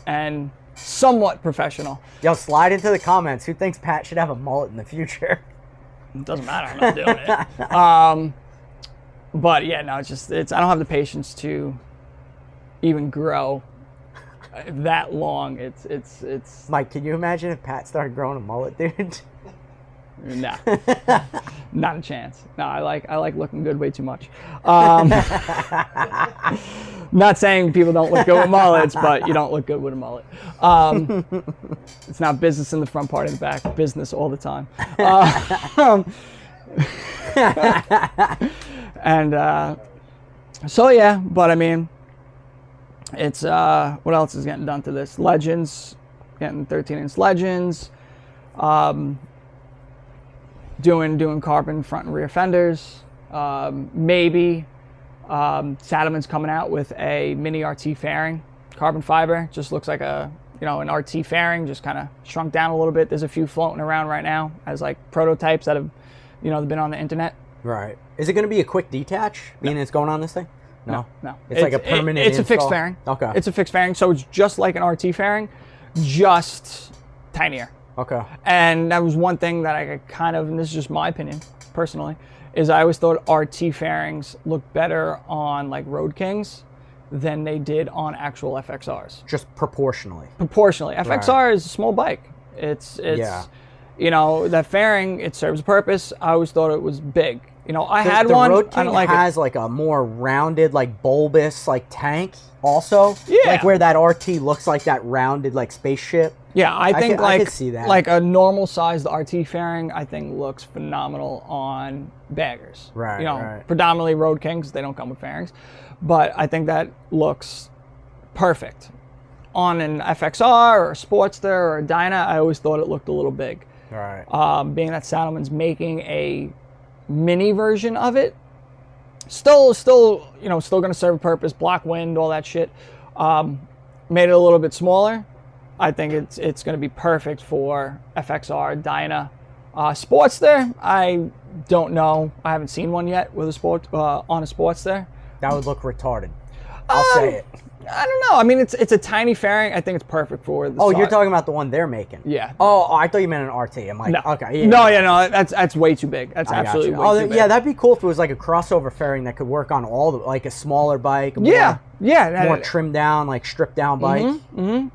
and somewhat professional. Yo, slide into the comments. Who thinks Pat should have a mullet in the future? It doesn't matter. I'm not doing it. But yeah, no, it's I don't have the patience to even grow that long. It's Mike, can you imagine if Pat started growing a mullet, dude? nah, not a chance. No, I like looking good way too much. Not saying people don't look good with mullets, but you don't look good with a mullet. It's not business in the front, part in the back. Business all the time. And so yeah, but I mean, it's what else is getting done to this? Legends, getting 13-inch Legends, doing carbon front and rear fenders. Maybe Saddlemen's coming out with a mini RT fairing, carbon fiber. Just looks like an RT fairing, just kind of shrunk down a little bit. There's a few floating around right now as like prototypes that have, been on the internet. Right. Is it going to be a quick detach, being it's going on this thing? No. It's like a permanent It's a fixed install? fairing. Okay. It's a fixed fairing, so it's just like an RT fairing, just tinier. Okay. And that was one thing that I kind of, and this is just my opinion personally, is I always thought RT fairings looked better on like Road Kings than they did on actual FXRs. Just proportionally. Proportionally. FXR is a small bike. It's Yeah. That fairing, it serves a purpose. I always thought it was big. I had the one. Road I King don't like has like a more rounded, like bulbous, like tank also. Yeah. Like where that RT looks like that rounded, like spaceship. Yeah, I think I could see that. like a normal sized RT fairing, I think looks phenomenal on baggers. Right, right. Predominantly Road Kings, they don't come with fairings, but I think that looks perfect on an FXR or a Sportster or a Dyna. I always thought it looked a little big. Right. Being that Saddlemen's making a mini version of it, still going to serve a purpose, block wind, all that shit. Made it a little bit smaller. I think it's going to be perfect for FXR, Dyna. Sportster, I don't know. I haven't seen one yet with on a Sportster. That would look retarded. I'll say it. I don't know. I mean, it's a tiny fairing. I think it's perfect for the Oh, you're size. talking about the one they're making? Yeah. Oh, I thought you meant an RT. I'm like, No. okay. No, that's way too big. That's I got absolutely you. way too big. Yeah, that'd be cool if it was like a crossover fairing that could work on all the, like a smaller bike. Yeah. More trimmed down, like stripped down bike.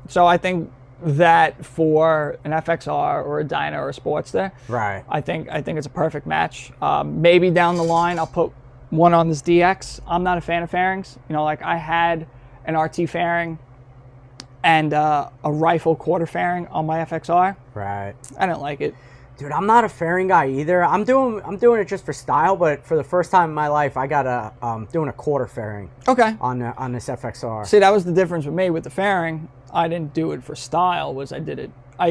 So I think that for an FXR or a Dyna or a Sportster, Right. I think it's a perfect match. Maybe down the line I'll put one on this DX. I'm not a fan of fairings. Like I had an RT fairing and a rifle quarter fairing on my FXR. Right. I didn't like it. Dude, I'm not a fairing guy either. I'm doing it just for style, but for the first time in my life, I got doing a quarter fairing Okay. on this FXR. See, that was the difference with me with the fairing. I didn't do it for style. I did it. I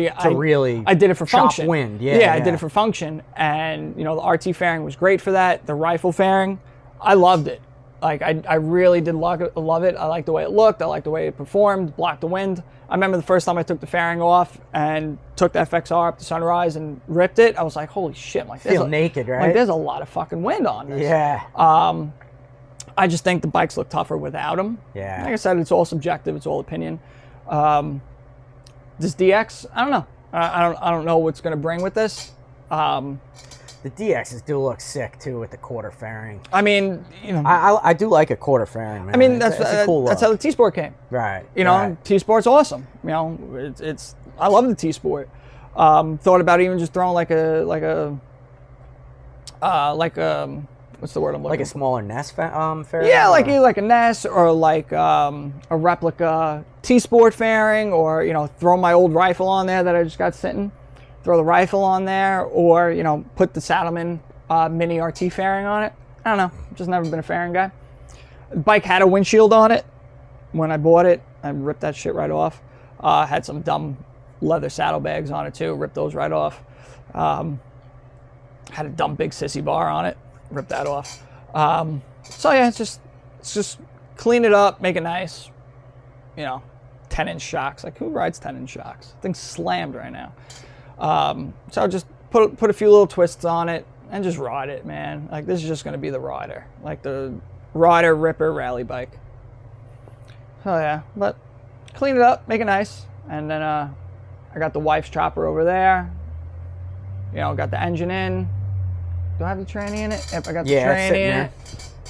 did it for chop function. wind. Yeah, I did it for function, and the RT fairing was great for that. The rifle fairing, I loved it. Like I really did love it. I liked the way it looked. I liked the way it performed. Blocked the wind. I remember the first time I took the fairing off and took the FXR up to Sunrise and ripped it. I was like, holy shit! Like, Feel naked, right? Like, there's a lot of fucking wind on this. Yeah. I just think the bikes look tougher without them. Yeah. Like I said, it's all subjective. It's all opinion. This DX, I don't know. I don't know what's going to bring with this. The DXs do look sick too with the quarter fairing. I mean, you know, I do like a quarter fairing, man. I mean, it's a cool look. that's how the T-Sport came. Right. You know, right. T-Sport's awesome. You know, it's I love the T-Sport. Thought about even just throwing like a what's the word I'm looking like a for? smaller Ness fairing. Yeah, like either like a Ness or like a replica T-Sport fairing, or you know, throw my old rifle on there that I just got sitting. Throw the rifle on there, or you know, put the Saddlemen mini RT fairing on it. I don't know. Just never been a fairing guy. The bike had a windshield on it when I bought it. I ripped that shit right off. Had some dumb leather saddlebags on it too. Ripped those right off. Had a dumb big sissy bar on it. Ripped that off. So yeah, it's just clean it up, make it nice. You know, 10-inch shocks. Like who rides 10-inch shocks? Thing's slammed right now. So just put a few little twists on it and just ride it, man. Like this is just gonna be the rider, like the rider ripper rally bike. So yeah, but clean it up, make it nice, and then I got the wife's chopper over there. You know, got the engine in. Do I have the tranny in it? Yep, I got the tranny in it.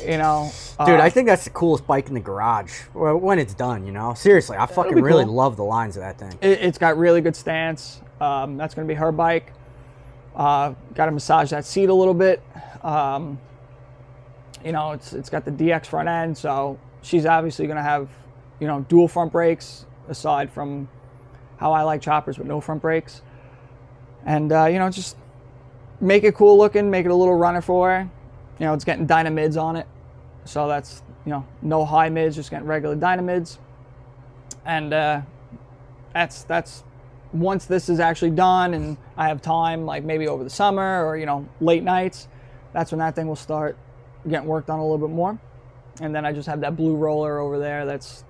You know, dude, I think that's the coolest bike in the garage when it's done. You know, seriously, I fucking really love the lines of that thing. It's got really good stance. That's going to be her bike. Got to massage that seat a little bit. You know, it's got the DX front end, so she's obviously going to have, you know, dual front brakes, aside from how I like choppers with no front brakes. And, you know, just make it cool looking, make it a little runner for her. You know, it's getting Dynamids on it. So that's, you know, no high mids, just getting regular Dynamids. And that's once this is actually done and I have time, like maybe over the summer or, you know, late nights, that's when that thing will start getting worked on a little bit more. And then I just have that blue roller over there that's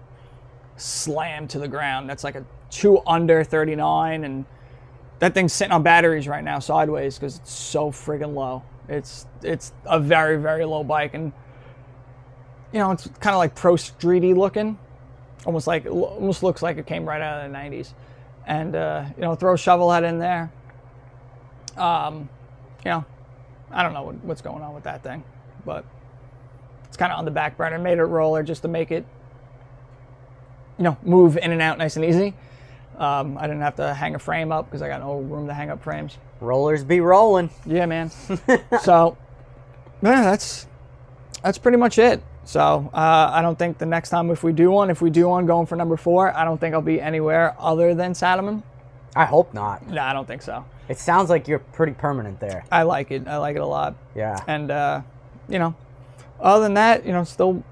slammed to the ground. That's like a 2 under 39, and that thing's sitting on batteries right now sideways because it's so friggin' low. It's a very, very low bike, and you know, it's kind of like pro streety looking, almost looks like it came right out of the 90s. And you know, throw a shovel head in there. You know, I don't know what's going on with that thing, but it's kind of on the back burner. Made it roller just to make it, you know, move in and out nice and easy. I didn't have to hang a frame up because I got no room to hang up frames. Rollers be rolling. Yeah, man. So, yeah, that's pretty much it. So, I don't think the next time if we do one going for number 4, I don't think I'll be anywhere other than Saddlemen. I hope not. No, I don't think so. It sounds like you're pretty permanent there. I like it. I like it a lot. Yeah. And, you know, other than that, you know, still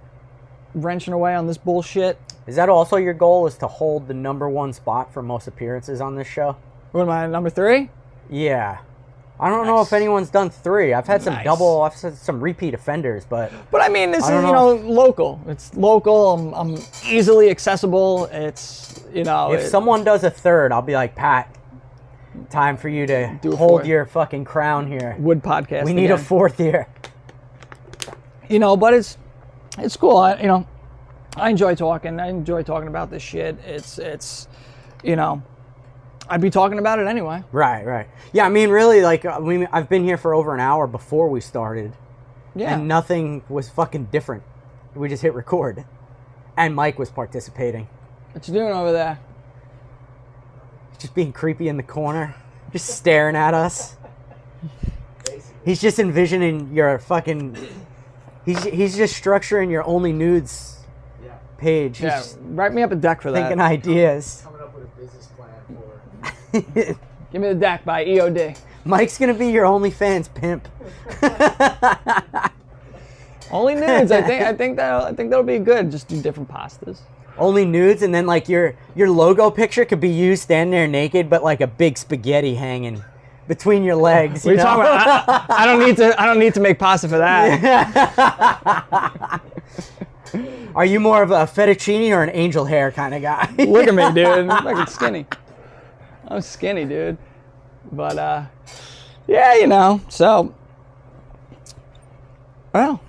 wrenching away on this bullshit. Is that also your goal, is to hold the number 1 spot for most appearances on this show? What am I, number 3? Yeah. I don't know if anyone's done 3. I've had some I've had some repeat offenders, but I mean, this is, you know, local. It's local. I'm easily accessible. It's, you know. If someone does a 3rd, I'll be like, Pat, time for you to hold your fucking crown here. Wood podcast. We need a 4th here. You know, but it's cool. You know, I enjoy talking. I enjoy talking about this shit. It's, you know, I'd be talking about it anyway. Right. Yeah, I mean, really, like, I've been here for over an hour before we started. Yeah. And nothing was fucking different. We just hit record. And Mike was participating. What you doing over there? Just being creepy in the corner. Just staring at us. He's just envisioning your fucking... He's just structuring your only nudes page. Yeah, write me up a deck for that. Thinking ideas. Coming up with a business plan for... Give me the deck by EOD. Mike's gonna be your OnlyFans pimp. Only nudes. I think that'll be good. Just do different pastas. Only nudes, and then like your logo picture could be you standing there naked, but like a big spaghetti hanging between your legs. What are you talking about? I don't need to make pasta for that. Are you more of a fettuccine or an angel hair kind of guy? Look at me, dude. I'm fucking skinny. I'm skinny, dude. But yeah, you know. So, well,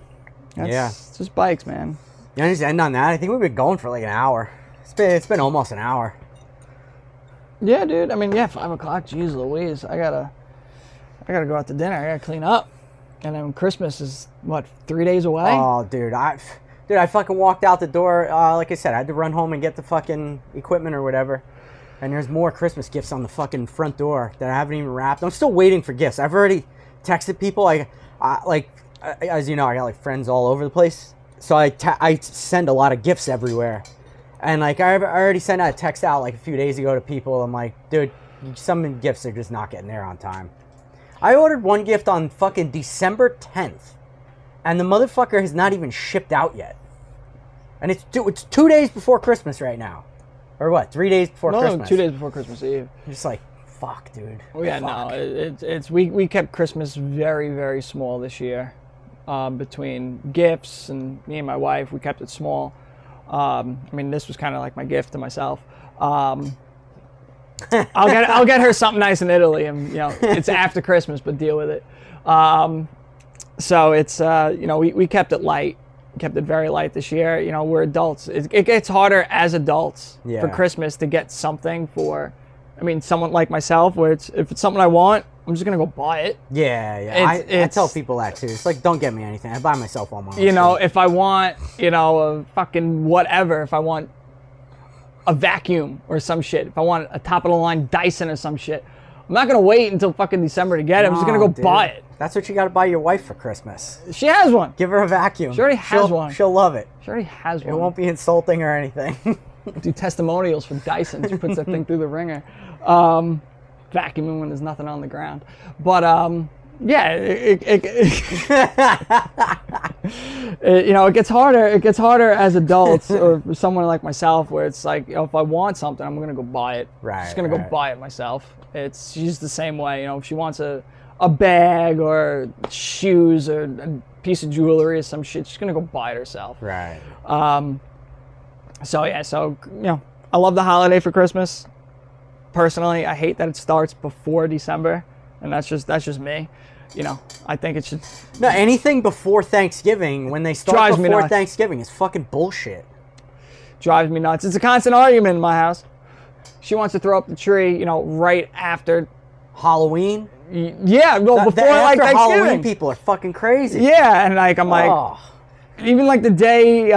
that's just bikes, man. You want to just end on that? I think we've been going for like an hour. It's been almost an hour. Yeah, dude. I mean, yeah, 5 o'clock. Jeez Louise, I gotta I gotta go out to dinner. I gotta clean up. And then Christmas is, what, 3 days away? Oh, dude, I fucking walked out the door. Like I said, I had to run home and get the fucking equipment or whatever. And there's more Christmas gifts on the fucking front door that I haven't even wrapped. I'm still waiting for gifts. I've already texted people. As you know, I got like friends all over the place. So I send a lot of gifts everywhere. And like I already sent a text out like a few days ago to people. I'm like, dude, some gifts are just not getting there on time. I ordered one gift on fucking December 10th. And the motherfucker has not even shipped out yet. And it's 2 days before Christmas right now. Or what, 3 days before Christmas? No, 2 days before Christmas Eve. I'm just like, fuck, dude. Oh, yeah, fuck. no, we kept Christmas very, very small this year. Between gifts and me and my wife, we kept it small. I mean, this was kind of like my gift to myself. I'll get her something nice in Italy, and you know it's after Christmas, but deal with it. So it's you know we kept it light, kept it very light this year. You know we're adults. It gets harder as adults for Christmas to get something for. I mean, someone like myself, where if it's something I want, I'm just gonna go buy it. Yeah. I tell people that too. It's like, don't get me anything. I buy myself all my own. You know, if I want, you know, a fucking whatever. If I want a vacuum or some shit. If I want a top of the line Dyson or some shit, I'm not gonna wait until fucking December to get it. I'm just gonna go buy it. That's what you gotta buy your wife for Christmas. She has one. Give her a vacuum. She already has one. She'll love it. She already has one. It won't be insulting or anything. Do testimonials for Dyson. She puts that thing through the ringer. Vacuuming when there's nothing on the ground. But yeah, you know, it gets harder. It gets harder as adults or for someone like myself, where it's like, you know, if I want something, I'm gonna go buy it. Right. I'm just gonna go buy it myself. She's the same way. You know, if she wants a bag or shoes or a piece of jewelry or some shit, she's gonna go buy it herself. Right. So yeah, you know, I love the holiday for Christmas. Personally, I hate that it starts before December, and that's just me. You know, I think it should. No, anything before Thanksgiving, when they start before Thanksgiving, is fucking bullshit. Drives me nuts. It's a constant argument in my house. She wants to throw up the tree, you know, right after Halloween. Yeah, well, before like after Thanksgiving. Halloween, people are fucking crazy. Yeah, and like I'm like, even like the day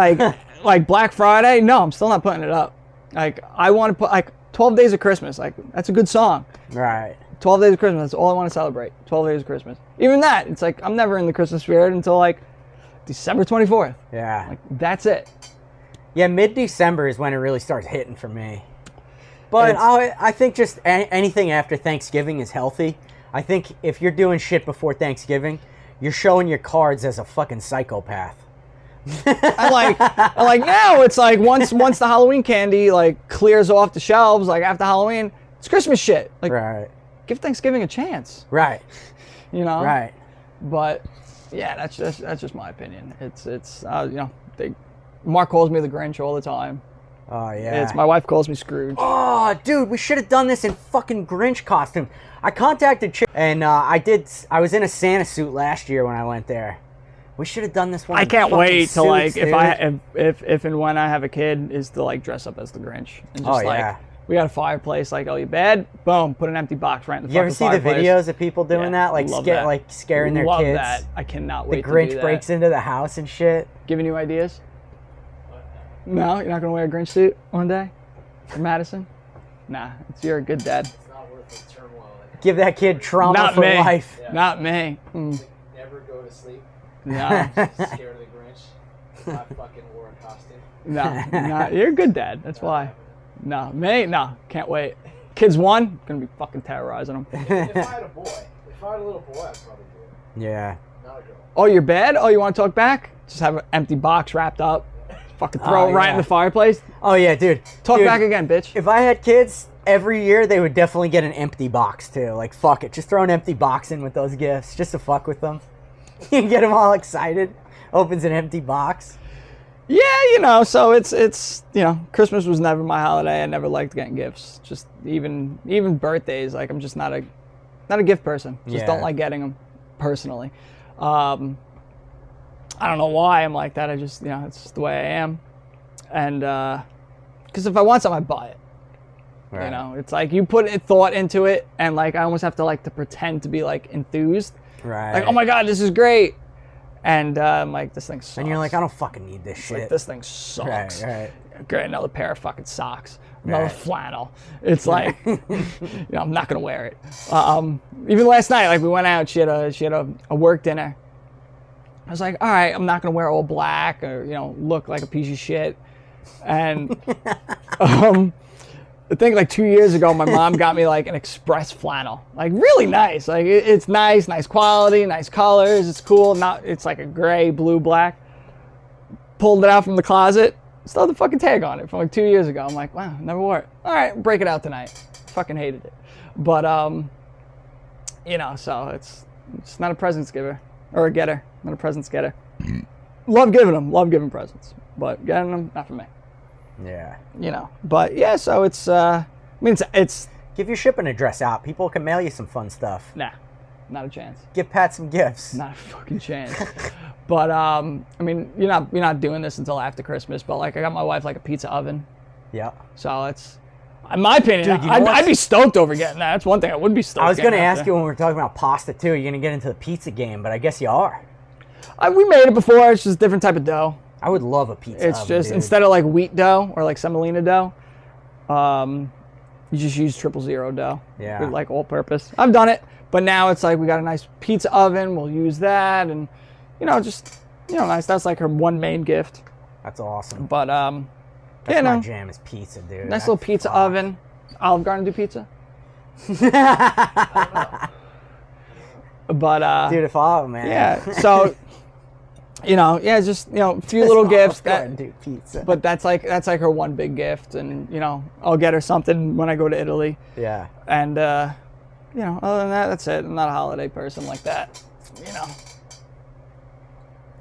like Black Friday. No, I'm still not putting it up. Like I want to put like 12 Days of Christmas. Like that's a good song. Right. 12 Days of Christmas. That's all I want to celebrate. 12 Days of Christmas. Even that, it's like I'm never in the Christmas spirit until like December 24th. Yeah. Like that's it. Yeah, mid-December is when it really starts hitting for me. But I think just anything after Thanksgiving is healthy. I think if you're doing shit before Thanksgiving, you're showing your cards as a fucking psychopath. I like now it's like once the Halloween candy like clears off the shelves, like after Halloween, it's Christmas shit. Like right. Give Thanksgiving a chance. Right. You know? Right. But yeah, that's just my opinion. It's you know, Mark calls me the Grinch all the time. Oh yeah. My wife calls me Scrooge. Oh, dude, we should have done this in fucking Grinch costume. I contacted Chip, and I was in a Santa suit last year when I went there. We should have done this one. I can't wait to like dude. if and when I have a kid is to like dress up as the Grinch and just yeah. We got a fireplace. Like, oh, you bad? Boom! Put an empty box right in the fucking fireplace. You ever see the videos of people doing that? Like, scaring their kids. Love that. I cannot wait. The Grinch to do that. breaks into the house and shit. Giving you ideas? No, you're not gonna wear a Grinch suit one day for Madison? Nah, you're a good dad. It's not worth the turmoil. Give that kid trauma Not for me. life. Yeah. Not me. Never go to sleep. No. Scared of the Grinch. Not fucking wore a costume. No, you're a good dad. That's why. No, me? No, can't wait. Kids one, gonna be fucking terrorizing them. If I had a boy, if I had a little boy, I'd probably do it. Yeah. Not a girl. Oh, you're bad? Oh, you want to talk back? Just have an empty box wrapped up. Fucking throw it right in the fireplace. Oh yeah, dude. Talk back again, bitch. If I had kids, every year they would definitely get an empty box too. Like, fuck it. Just throw an empty box in with those gifts just to fuck with them. You can get them all excited. Opens an empty box. Yeah, you know, so it's you know, Christmas was never my holiday. I never liked getting gifts. Just even birthdays, like I'm just not a gift person. Just don't like getting them personally. I don't know why I'm like that. I just, you know, it's just the way I am. And because if I want something, I buy it. Right. You know, it's like you put thought into it, and like I almost have to like to pretend to be like enthused. Right. Like, oh my god, this is great. And I'm like, this thing sucks. And you're like, I don't fucking need this shit. Like, this thing sucks. Right. Great, another pair of fucking socks. Another flannel. It's like, you know, I'm not gonna wear it. Even last night, like we went out, she had a work dinner. I was like, all right, I'm not gonna wear all black or, you know, look like a piece of shit. And I think like 2 years ago, my mom got me like an express flannel, like really nice. Like it's nice quality, nice colors. It's cool. It's like a gray, blue, black. Pulled it out from the closet. Still had the fucking tag on it from like 2 years ago. I'm like, wow, never wore it. All right, break it out tonight. Fucking hated it. But you know, so it's not a presents giver or a getter. Not a presents getter. Love giving them. Love giving presents, but getting them, not for me. Yeah. You know, but yeah, so it's I mean it's Give your shipping address out. People can mail you some fun stuff. nah, not a chance. Give Pat some gifts. Not a fucking chance. But I mean, you're not doing this until after Christmas, but like I got my wife like a pizza oven. Yeah. So it's, in my opinion, Dude, you know I'd be stoked over getting that. That's one thing I would be stoked. I was going to getting ask after. you when we were talking about pasta too. You're going to get into the pizza game, but I guess you are. We made it before. It's just a different type of dough. I would love a pizza It's oven, just, dude. instead of like wheat dough or like semolina dough, you just use 000 dough. Yeah. With like all purpose. I've done it, but now it's like we got a nice pizza oven. We'll use that, and you know, just, you know, nice. That's like her one main gift. That's awesome. But That's yeah, my no, jam is pizza, dude. nice little pizza oven. Olive Garden do pizza. But Dude, if I, man. yeah, so you know, yeah, just, you know, a few little gifts that, do pizza. but that's like her one big gift, and you know, I'll get her something when I go to Italy, yeah. and you know, other than that, that's it. I'm not a holiday person like that, you know.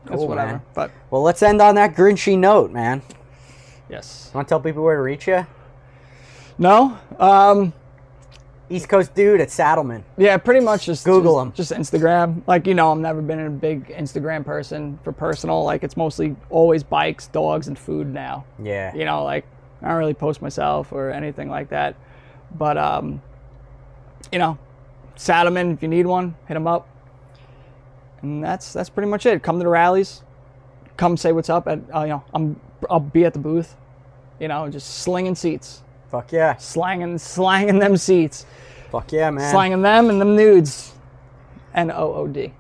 That's Cool, whatever. man. But Well, let's end on that Grinchy note, man. yes, Want to tell people where to reach you? no, East Coast dude at Saddlemen. yeah, pretty much just Google 'em. just Instagram. Like, you know, I've never been a big Instagram person for personal. Like, it's mostly always bikes, dogs, and food now. Yeah. You know, like, I don't really post myself or anything like that. But, you know, Saddlemen, if you need one, hit them up. And that's pretty much it. Come to the rallies. Come say what's up. You know, I'll be at the booth. You know, just slinging seats. Fuck yeah. Slanging them seats. Fuck yeah, man. Slanging them and them nudes. NOOD.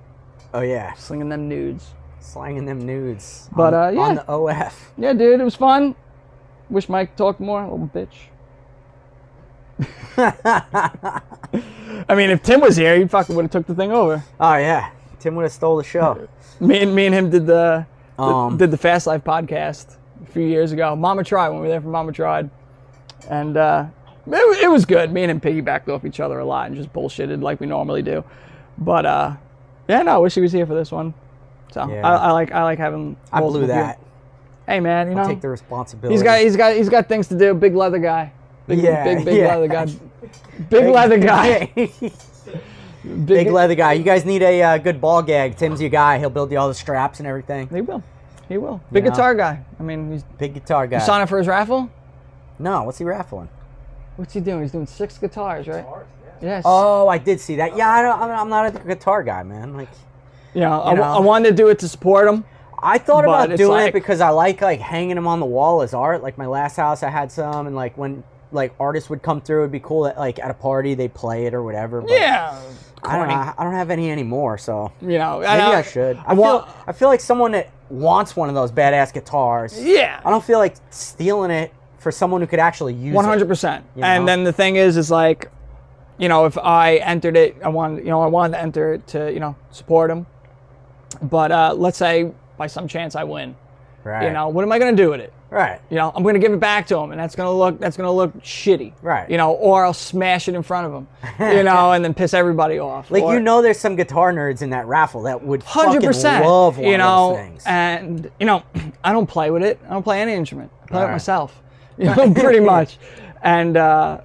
Oh, yeah. Slinging them nudes. Slanging them nudes. But, on, yeah. On the OF. Yeah, dude, it was fun. Wish Mike talked more, little bitch. I mean, if Tim was here, he fucking would have took the thing over. Oh, yeah. Tim would have stole the show. Me and him did the Um, Fast Life podcast a few years ago. Mama Tried, when we were there for Mama Tried. And it was good. Me and him piggybacked off each other a lot and just bullshitted like we normally do. But yeah, no, I wish he was here for this one. So Yeah. I like having. I multiple blew that. people. Hey man, you I'll know, take the responsibility. he's got things to do. Big leather guy. Big yeah. leather guy. Big leather guy. Big leather guy. You guys need a good ball gag. Tim's your guy. He'll build you all the straps and everything. He will. Big know? guitar guy. I mean, he's Big guitar guy. you sign up for his raffle. No, what's he raffling? What's he doing? He's doing 6 guitars, right? Guitars, Yes. Oh, I did see that. Yeah, I'm not a guitar guy, man. Like, Yeah, you know. I wanted to do it to support him. I thought But about it's doing like- it because I like hanging them on the wall as art. Like my last house, I had some, and like when like artists would come through, it'd be cool that like at a party they play it or whatever. But Yeah. I don't know. I don't have any anymore, so You know, maybe I should. I feel like someone that wants one of those badass guitars. Yeah. I don't feel like stealing it for someone who could actually use it. 100%. You know? And then the thing is like, you know, if I entered it, I wanted to enter it to, you know, support him. But let's say by some chance I win. Right. You know, what am I going to do with it? Right. You know, I'm going to give it back to him, and that's going to look shitty. Right. You know, or I'll smash it in front of him. You know, and then piss everybody off. Like, or, you know, there's some guitar nerds in that raffle that would 100%. fucking love one you know, of those things. and you know, I don't play with it. I don't play any instrument. I play Right. it myself. You know, pretty much. And you know,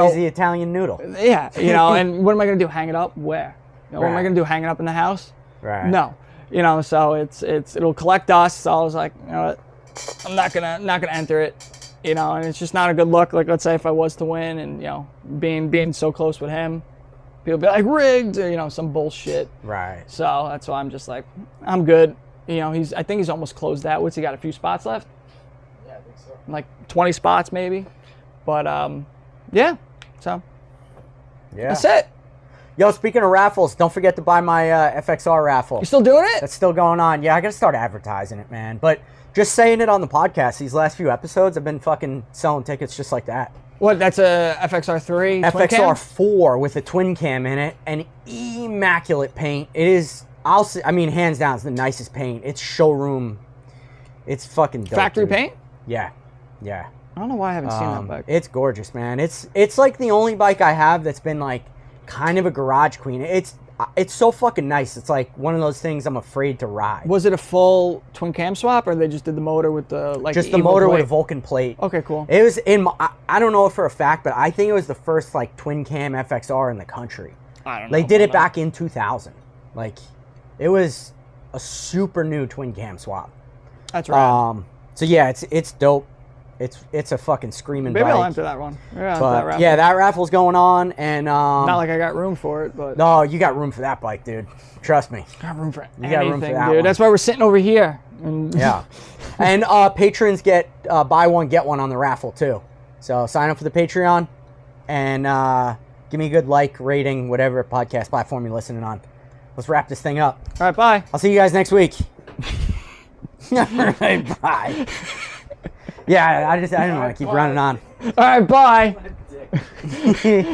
He's the Italian noodle. yeah, you know, and what am I gonna do? Hang it up? Where? You know, what am I Right. gonna do? Hang it up in the house? Right. No. You know, so it'll collect dust. So I was like, you know what? I'm not gonna enter it. You know, and it's just not a good look. Like, let's say if I was to win and, you know, being so close with him, people be like, rigged, or, you know, some bullshit. Right. So that's why I'm just like, I'm good. You know, I think he's almost closed out. What's he got, a few spots left? Yeah, I think so. Like 20 spots maybe. But, yeah. So, Yeah. that's it. Yo, speaking of raffles, don't forget to buy my FXR raffle. You still doing it? That's still going on. Yeah, I got to start advertising it, man. But just saying it on the podcast, these last few episodes, I've been fucking selling tickets just like that. What, that's a FXR3 twin cam? FXR4 with a twin cam in it and immaculate paint. It is, I mean, hands down, it's the nicest paint. It's showroom. It's fucking dope. Factory dude. paint? Yeah. Yeah. I don't know why I haven't seen that bike. It's gorgeous, man. It's like the only bike I have that's been like kind of a garage queen. It's so fucking nice. It's like one of those things I'm afraid to ride. Was it a full twin cam swap, or they just did the motor with the like Just the the motor plate? with a Vulcan plate. Okay, cool. It was in my, I don't know it for a fact, but I think it was the first like twin cam FXR in the country. I don't know. They did it back in 2000. Like it was a super new twin cam swap. That's right. So yeah, it's dope. It's a fucking screaming Maybe bike. I'll enter that one. Yeah, But that raffle. yeah, that raffle's going on, and Not like I got room for it, but no, you got room for that bike, dude. Trust me. got room for You anything, got room for that dude. one. That's why we're sitting over here. And Yeah, and patrons get buy one get one on the raffle too. So sign up for the Patreon, and give me a good like, rating, whatever podcast platform you're listening on. Let's wrap this thing up. All right, bye. I'll see you guys next week. All right, bye. Yeah, I didn't want to keep running on. All right, bye. Dick.